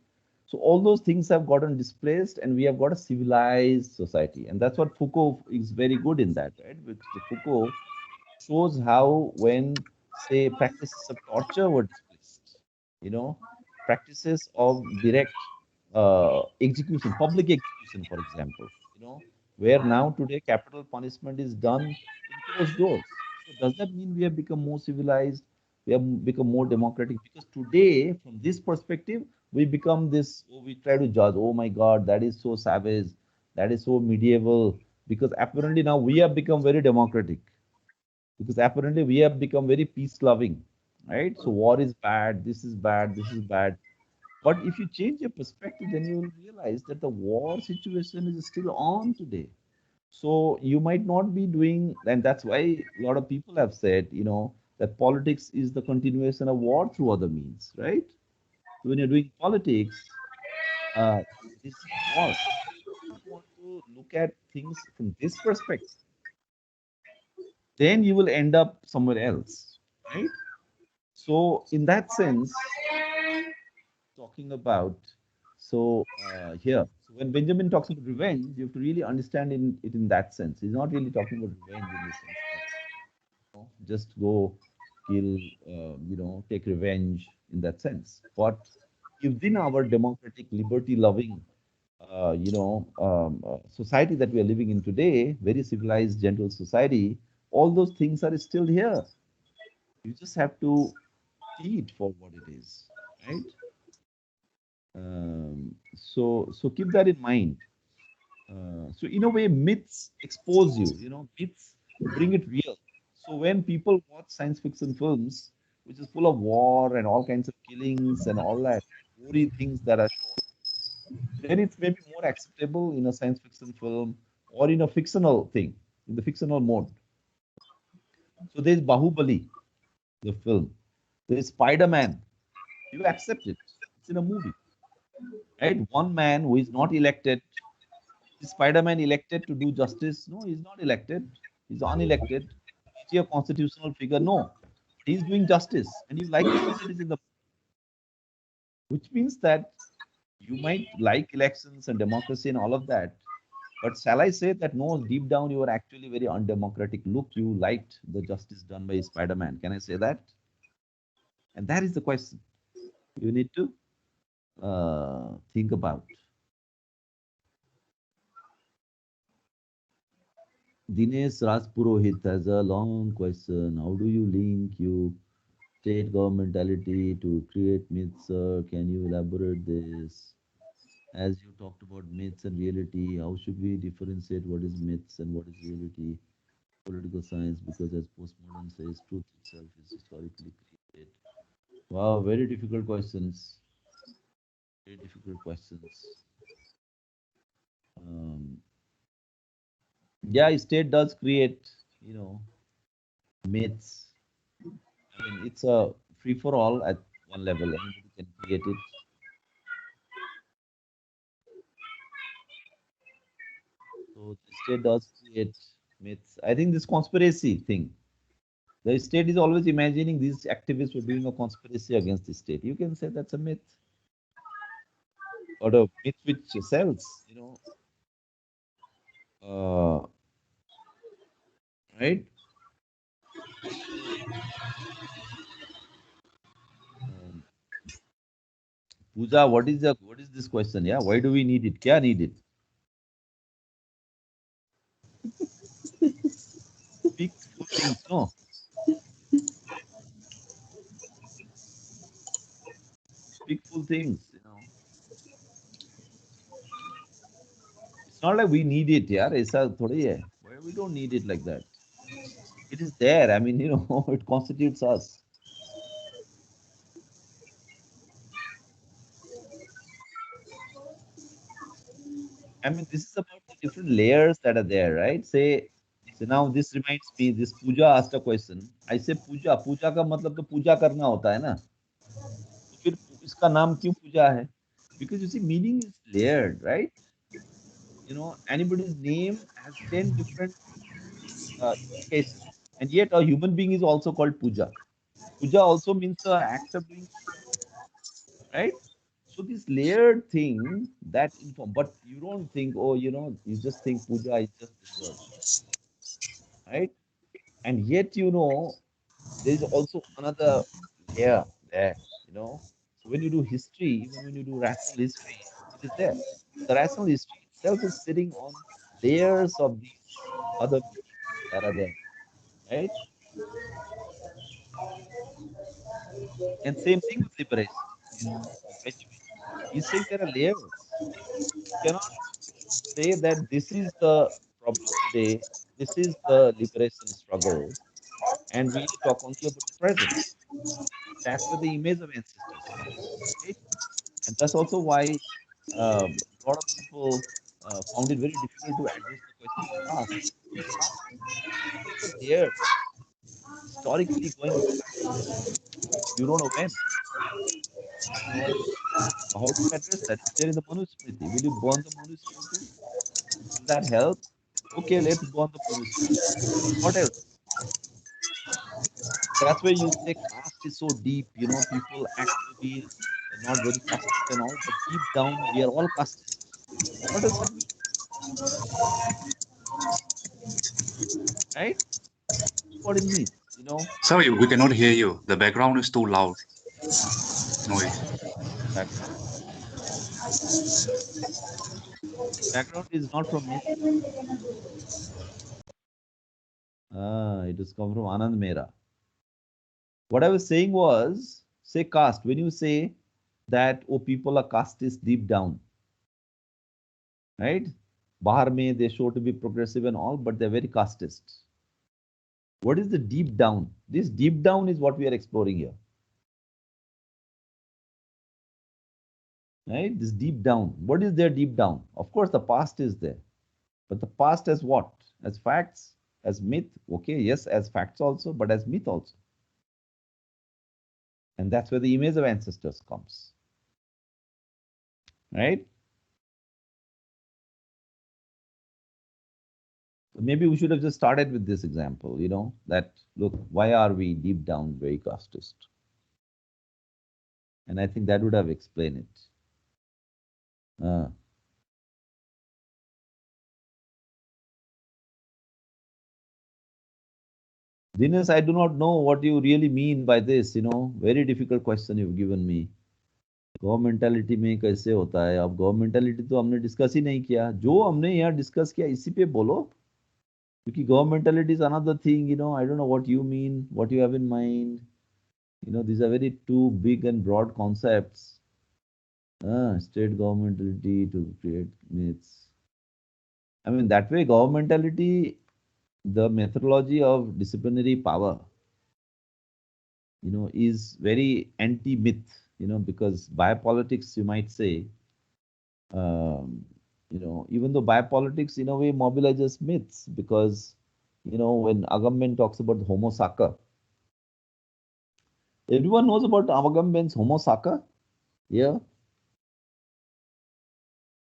So all those things have gotten displaced, and we have got a civilized society, and that's what Foucault is very good in that, right? Because the Foucault shows how when, say, practices of torture were displaced, you know, practices of direct execution, public execution, for example, where now today capital punishment is done in closed doors. So does that mean we have become more civilized? We have become more democratic? Because today, from this perspective, we become this, oh, we try to judge, oh my God, that is so savage, that is so medieval, because apparently now we have become very democratic, because apparently we have become very peace loving, right? So war is bad, this is bad, this is bad. But if you change your perspective, then you will realize that the war situation is still on today. So you might not be doing, and that's why a lot of people have said, that politics is the continuation of war through other means, right? So when you're doing politics, this war, if you want to look at things from this perspective, then you will end up somewhere else, right? So in that sense, talking about, so here, so when Benjamin talks about revenge, you have to really understand it in that sense. He's not really talking about revenge in the sense that, just go kill, take revenge in that sense. But within our democratic, liberty-loving, society that we are living in today, very civilized, gentle society, all those things are still here. You just have to see it for what it is, right? So keep that in mind. So in a way, myths expose you. Myths bring it real. So when people watch science fiction films, which is full of war and all kinds of killings and all that, gory things that are shown, then it's maybe more acceptable in a science fiction film or in a fictional thing, in the fictional mode. So there's Bahubali, the film. There's Spider-Man. You accept it. It's in a movie, right? One man who is not elected. Is Spider-Man elected to do justice? No, he's not elected. He's unelected. Is he a constitutional figure? No. But he's doing justice. And you like it because it is in the, which means that you might like elections and democracy and all of that. But shall I say that no, deep down you are actually very undemocratic? Look, you liked the justice done by Spider-Man. Can I say that? And that is the question you need to think about. Dinesh Rajpurohit has a long question. How do you link you state governmentality to create myths? Can you elaborate this? As you talked about myths and reality, how should we differentiate what is myths and what is reality? Political science, because as postmodern says, truth itself is historically created. Wow, very difficult questions. Very difficult questions. Um, yeah, state does create, myths. I mean, it's a free for all at one level. Anybody can create it. So So the state does create myths. I think this conspiracy thing, the state is always imagining these activists were doing a conspiracy against the state. You can say that's a myth, or a myth which sells, uh, right? So, um, Puja, what is this question? Yeah, why do we need it? Kya need it? Speak full things, no? Speak full things. It's not like we need it, yeah. ऐसा थोड़ी है. Why we don't need it like that? It is there. I mean, it constitutes us. I mean, this is about the different layers that are there, right? Say, so now this reminds me, this Puja asked a question. I say Puja, पूजा का मतलब तो पूजा करना होता है ना? तो फिर इसका नाम क्यों पूजा है? Because you see, meaning is layered, right? Anybody's name has 10 different implications. And yet a human being is also called puja. Puja also means the act of doing puja, right? So this layered thing that inform, but you don't think, oh, you just think puja is just this word, right? And yet, there is also another layer there. So when you do history, even when you do rational history, it is there. The rational history itself is sitting on layers of these other meanings that are there, right? And same thing with liberation, with Benjamin. He's saying there are layers. You cannot say that this is the problem today, this is the liberation struggle, and really talk only about the present. That's where the image of ancestors comes, right? And that's also why a lot of people found it very difficult to address the question of caste. Caste is the layers historically going back. You don't know when. So how do you address that? It's there in the Manusmriti. Will you burn the Manusmriti? Will that help? Okay, let's burn the Manusmriti. What else? That's where you say caste is so deep. People act to be not very casteist and all, but deep down we are all casteist. What does that mean? Right? That's what it means. Sorry, we cannot hear you. The background is too loud. Noise. Background. Background is not from me. It has come from Anand Mehra. What I was saying was, say caste. When you say that, oh, people are casteist deep down, right? Bahar mein, they show to be progressive and all, but they're very casteist. What is the deep down? This deep down is what we are exploring here. Right? This deep down. What is there deep down? Of course, the past is there. But the past as what? As facts? As myth? Okay, yes, as facts also, but as myth also. And that's where the image of ancestors comes. Right? So maybe we should have just started with this example, that look, why are we deep down very casteist? And I think that would have explained it. Dinesh, I do not know what you really mean by this, very difficult question you've given me. गवर्नमेंटालिटी में कैसे होता है? अब गवर्नमेंटालिटी तो हमने discuss ही नहीं किया. जो हमने यहाँ डिस्कस किया इसी पे बोलो, क्योंकि governmentality is another thing. I don't know what you mean, what you have in mind. These are very two big and broad concepts. State governmentality to create myths. I mean, that way governmentality, the methodology of disciplinary power, is very anti-myth, because biopolitics, you might say, even though biopolitics in a way mobilizes myths, because, when Agamben talks about the Homo Saka, everyone knows about Agamben's Homo Saka? Yeah.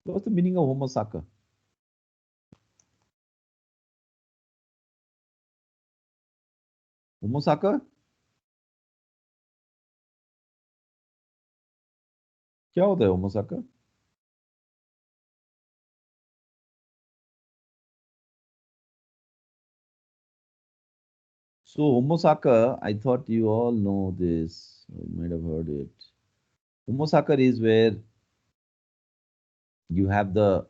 What's the meaning of Homo Saka? Homo Saka? क्या होता है Homo Saka? So Homo Saka, I thought you all know this. You might have heard it. Homo Saka is where you have the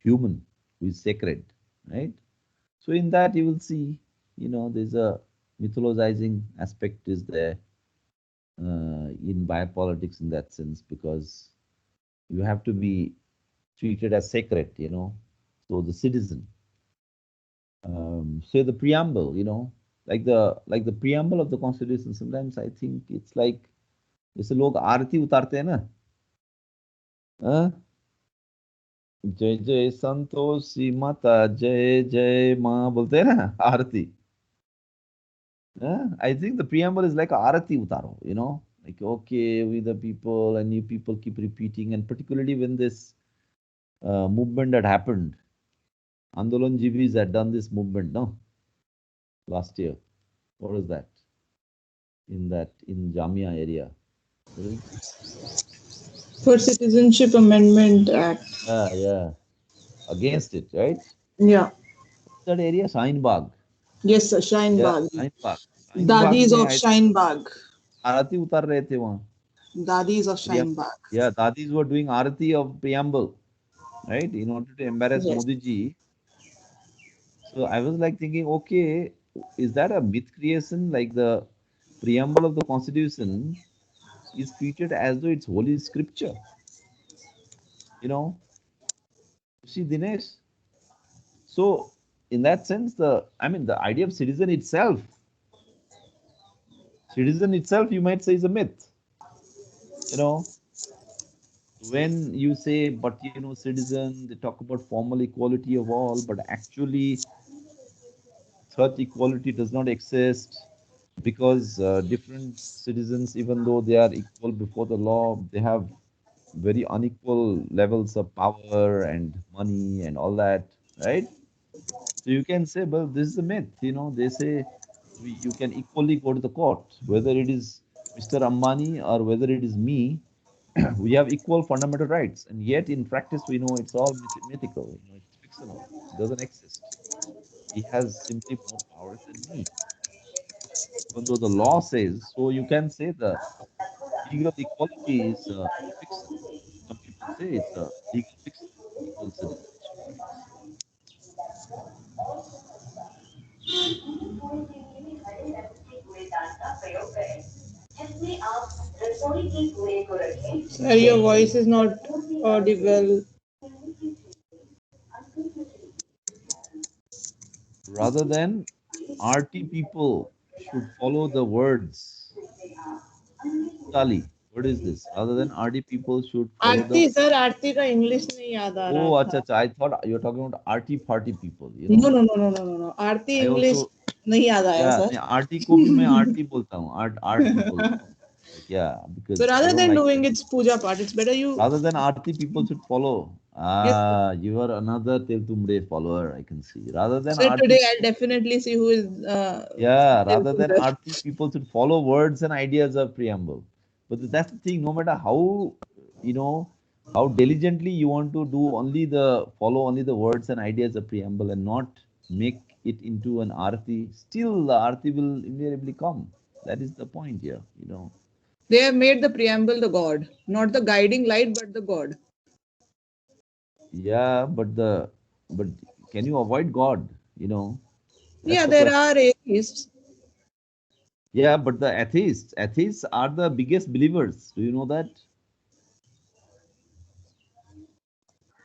human who is sacred, right? So in that you will see, there's a mythologizing aspect is there in biopolitics in that sense, because you have to be treated as sacred, So the citizen. Say the preamble, like the preamble of the Constitution. Sometimes I think it's like जैसे लोग आरती उतारते हैं ना, हाँ? जय जय संतोषी माता जय जय माँ बोलते हैं ना आरती. I think the preamble is like arati utaro, like okay, we the people, and you people keep repeating, and particularly when this movement that happened, Andolan Jivis had done this movement, no, last year. What was that? In Jamia area. For Citizenship Amendment Act. Yeah. Against it, right? Yeah. That area, Shine Bagh. Yes, sir. Shine Yeah, Bagh. Shine Bagh. Dadis of Shine Bagh. आरती उतार रहे थे वहाँ. Dadis of Shine Bagh. Yeah, Dadis were doing arati of preamble, right? In order to embarrass Yes. Modi ji. So I was like thinking, okay, is that a myth creation? Like the preamble of the Constitution is treated as though it's holy scripture. See, Dinesh. So in that sense, the idea of citizen itself, you might say, is a myth. When you say, but citizen, they talk about formal equality of all, but actually such equality does not exist, because different citizens, even though they are equal before the law, they have very unequal levels of power and money and all that, right? So you can say, well, this is a myth. They say you can equally go to the court, whether it is Mr. Ambani or whether it is me. We have equal fundamental rights, and yet in practice we know it's all mythical. It's fictional. It doesn't exist. He has simply more powers than me, even though the law says so. You can say the legal equality is fiction. Some people say it's a legal fiction, equal citizenship rights. Sir, your voice is not audible. Rather than RT people should follow the words. Tali, what is this? Rather than RT people should follow the. Aarti sir Aarti का English नहीं याद आ Oh, रहा acha, था. acha. I thought you were talking about RT party people. No. Aarti I English also, नहीं याद आया yeah, sir. RT को भी मैं RT बोलता हूँ. RT बोलता हूँ. Like, yeah, because So I rather don't than like. doing its puja part, it's better you. Rather than RT, people should follow. Yes. You are another Teltumbde follower, I can see. Rather than So RT. today I'll definitely see who is. Yeah, rather than Teltumbde. RT, people should follow words and ideas of preamble. But that's the thing, no matter how, how diligently you want to do follow only the words and ideas of preamble and not make it into an arti, still the arti will invariably come. That is the point here. They have made the preamble the god, not the guiding light, but the god. Yeah, but can you avoid God? That's Yeah, the there question. are atheists. Yeah, but the atheists are the biggest believers. Do you know that?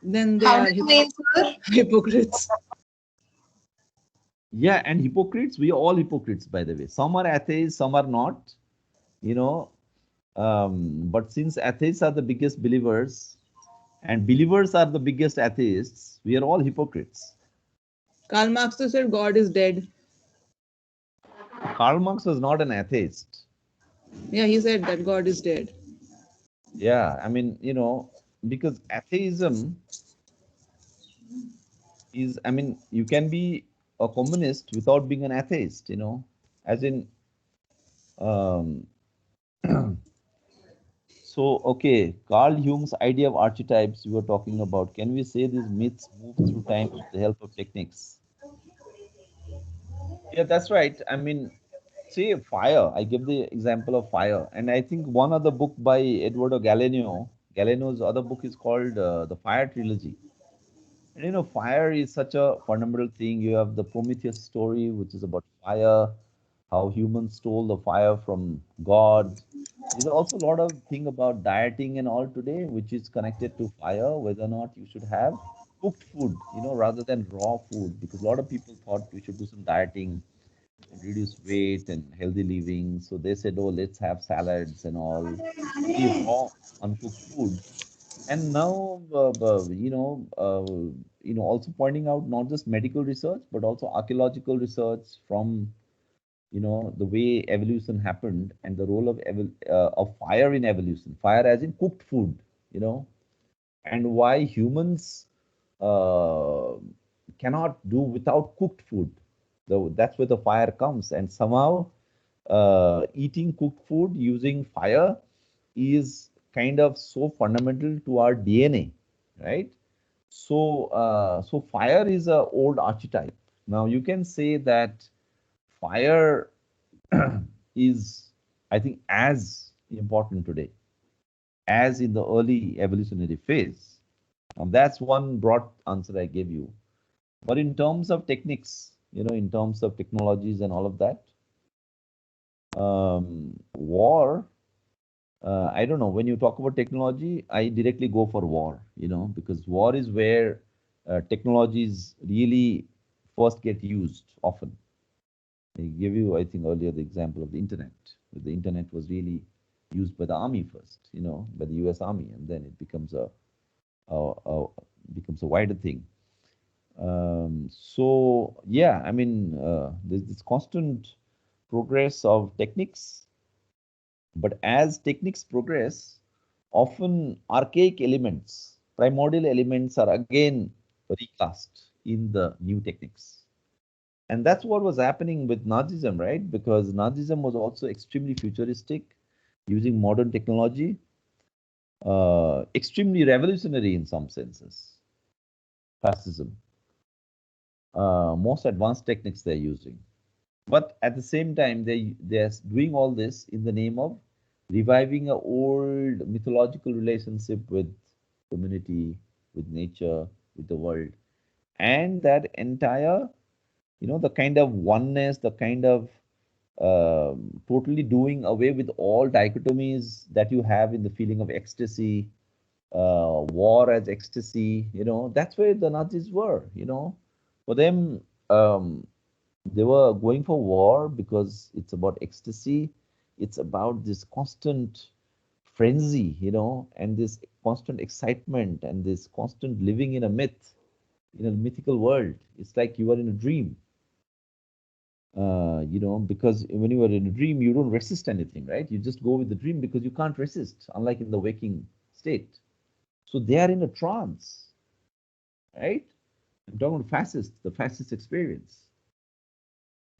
Then they How are do you mean, sir? hypocrites. Yeah, and hypocrites, we are all hypocrites, by the way. Some are atheists, some are not, you know. But since atheists are the biggest believers and believers are the biggest atheists, we are all hypocrites. Karl Marx said God is dead. Karl Marx was not an atheist. Yeah, he said that God is dead. Yeah, because atheism is, you can be a communist without being an atheist. As in, um, so okay, Carl Jung's idea of archetypes you were talking about. Can we say these myths move through time with the help of techniques? Yeah, that's right. I mean, see, fire. I give the example of fire, and I think one other book by Eduardo Galeno. Galeno's other book is called the Fire Trilogy. And fire is such a fundamental thing. You have the Prometheus story, which is about fire, how humans stole the fire from God. There's also a lot of thing about dieting and all today, which is connected to fire, whether or not you should have cooked food, rather than raw food, because a lot of people thought we should do some dieting and reduce weight and healthy living. So they said, oh, let's have salads and all, very raw, uncooked food. And now, also pointing out not just medical research, but also archaeological research from, the way evolution happened and the role of fire in evolution, fire as in cooked food, you know, and why humans uh, cannot do without cooked food. So that's where the fire comes, and somehow eating cooked food using fire is kind of so fundamental to our DNA, right? So fire is a old archetype. Now you can say that fire is, I think, as important today as in the early evolutionary phase. That's one broad answer I gave you. But in terms of techniques, in terms of technologies and all of that, war, I don't know. When you talk about technology, I directly go for war, because war is where technologies really first get used often. I gave you, I think, earlier the example of the internet. The internet was really used by the army first, by the U.S. Army, and then it becomes a wider thing. So yeah, I mean, there's this constant progress of techniques, but as techniques progress, often archaic elements, primordial elements are again recast in the new techniques. And that's what was happening with Nazism, right? Because Nazism was also extremely futuristic, using modern technology, extremely revolutionary in some senses. Fascism, most advanced techniques they're using. But at the same time, they're doing all this in the name of reviving an old mythological relationship with community, with nature, with the world. And that entire, the kind of oneness, the kind of totally doing away with all dichotomies that you have in the feeling of ecstasy, war as ecstasy, that's where the Nazis were, For them, they were going for war because it's about ecstasy. It's about this constant frenzy, and this constant excitement and this constant living in a myth, in a mythical world. It's like you are in a dream. Because when you are in a dream, you don't resist anything, right? You just go with the dream because you can't resist, unlike in the waking state. So they are in a trance, right? I'm talking about the fascist experience.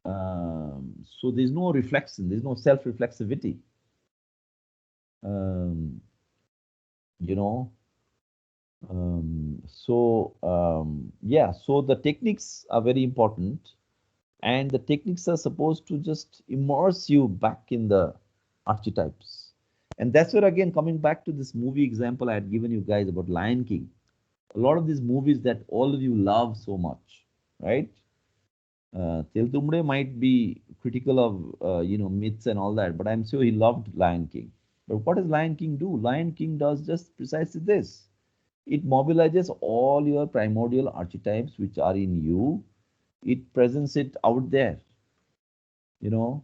So there's no reflection, there's no self-reflexivity. Um, you know, yeah, so the techniques are very important, and the techniques are supposed to just immerse you back in the archetypes. And that's where, again, coming back to this movie example I had given you guys about Lion King, a lot of these movies that all of you love so much, right? Teltumbde might be critical of myths and all that, but I'm sure he loved Lion King. But what does Lion King do? Lion King does just precisely this. It mobilizes all your primordial archetypes which are in you. It presents it out there, you know,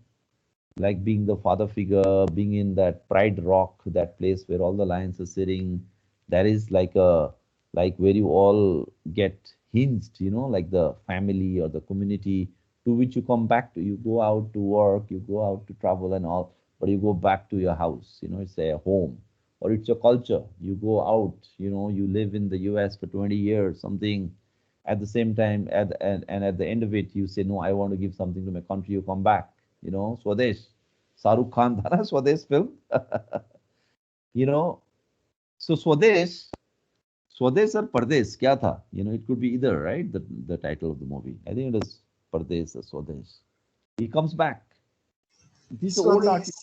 like being the father figure, being in that Pride Rock, that place where all the lions are sitting. That is like where you all get hinged, like the family or the community to which you come back to. You go out to work, you go out to travel and all, but you go back to your house, it's a home, or it's your culture. You go out, you live in the US for 20 years, something. At the same time, and at the end of it, you say, no, I want to give something to my country. You come back. You know, Swadesh. Shahrukh Khan tha na Swadesh film. You know, so Swadesh or Pardes, kya tha? You know, it could be either, right? The title of the movie. I think it is Pardes or Swadesh. He comes back. This is old archetype.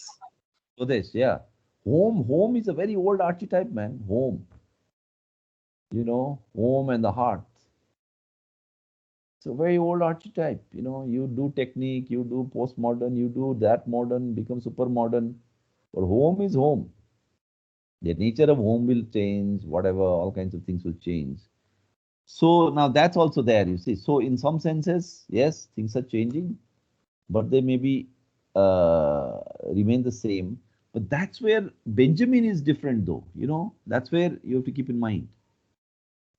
Swadesh. Swadesh, yeah. Home is a very old archetype, man. Home. You know, home and the hearth. It's a very old archetype. You know, you do technique, you do postmodern, you do that modern, become super modern. But home is home. The nature of home will change, whatever, all kinds of things will change. So now that's also there, you see. So in some senses, yes, things are changing, but they maybe remain the same. But that's where Benjamin is different, though. You know, that's where you have to keep in mind.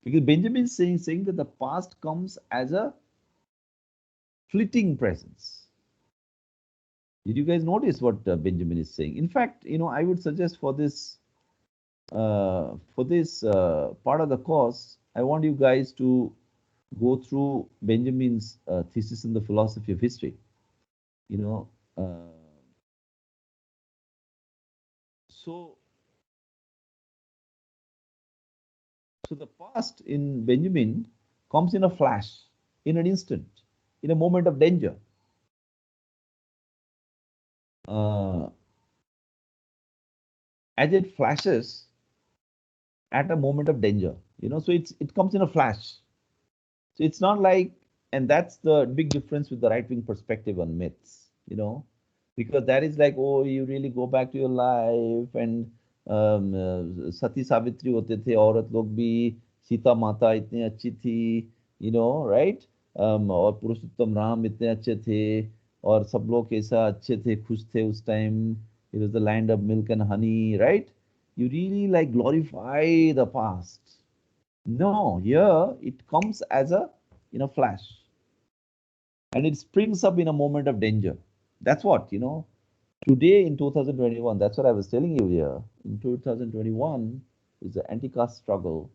Because Benjamin is saying that the past comes as a fleeting presence. Did you guys notice what Benjamin is saying? In fact, you know, I would suggest for this part of the course, I want you guys to go through Benjamin's thesis in the philosophy of history. You know, so the past in Benjamin comes in a flash, in an instant, in a moment of danger. As it flashes at a moment of danger, you know, so it comes in a flash. So it's not like, and that's the big difference with the right-wing perspective on myths, you know, because that is like, oh, you really go back to your life and Sati Savitri होते थे, औरत लोग भी, सीता माता इतनी अच्छी थी, you know, right? और पुरुषोत्तम राम इतने अच्छे थे, और सब लोग ऐसा अच्छे थे, खुश थे उस time. It was the land of milk and honey, right? You really like glorify the past. No, here it comes as a flash, and it springs up in a moment of danger. That's what, you know. Today in 2021, that's what I was telling you here. In 2021 is the anti-caste struggle.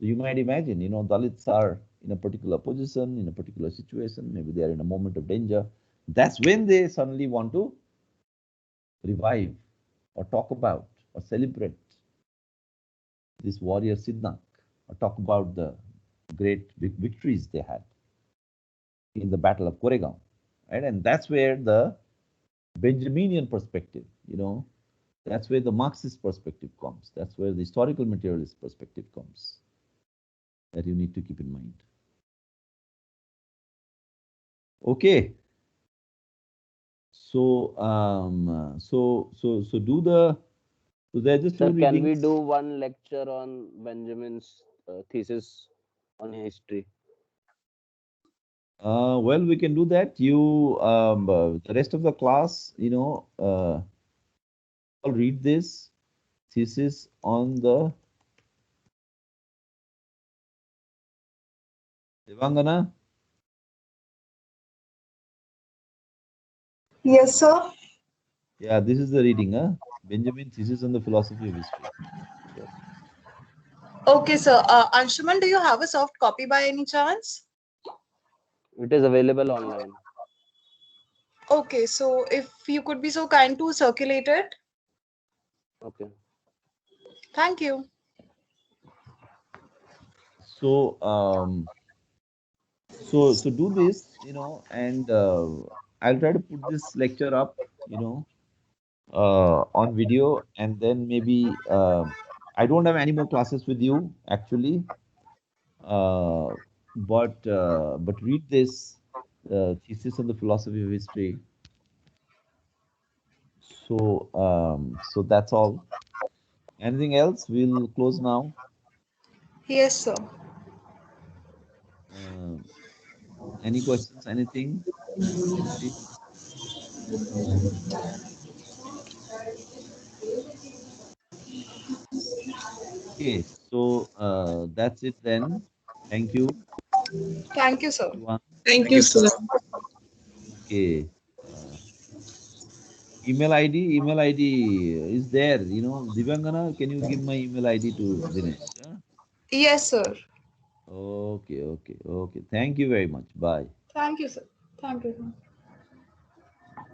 So you might imagine, you know, Dalits are in a particular position, in a particular situation. Maybe they are in a moment of danger. That's when they suddenly want to revive or talk about or celebrate this warrior Sidhnak, or talk about the great victories they had in the Battle of Koregaon, right? And that's where the Benjaminian perspective, you know, that's where the Marxist perspective comes. That's where the historical materialist perspective comes. That you need to keep in mind. Okay. So do the. So there are just Sir, two can we readings. do one lecture on Benjamin's thesis on history? Well, we can do that. You, the rest of the class, you know, I'll read this thesis on the Devangana. Yes, sir. Yeah, this is the reading, huh? Benjamin thesis on the philosophy of history. Sure. Okay, sir. Anshuman, do you have a soft copy by any chance? It is available online. Okay, so if you could be so kind to circulate it. Okay. Thank you. So so do this, you know, and I'll try to put this lecture up, you know, on video, and then maybe I don't have any more classes with you actually, but read this thesis on the philosophy of history. So so that's all. Anything else? We'll close now. Yes, sir. Uh, any questions? Anything? Anybody? Okay, so that's it then. Thank you, Thank you, sir. everyone. Thank Thank you, you, sir. sir. Okay. Uh, email ID is there. You know, Divangana, can you give my email ID to Dinesh? Huh? Yes, sir. Okay, okay, okay. Thank you very much. Bye. Thank you, sir. Thank you, sir.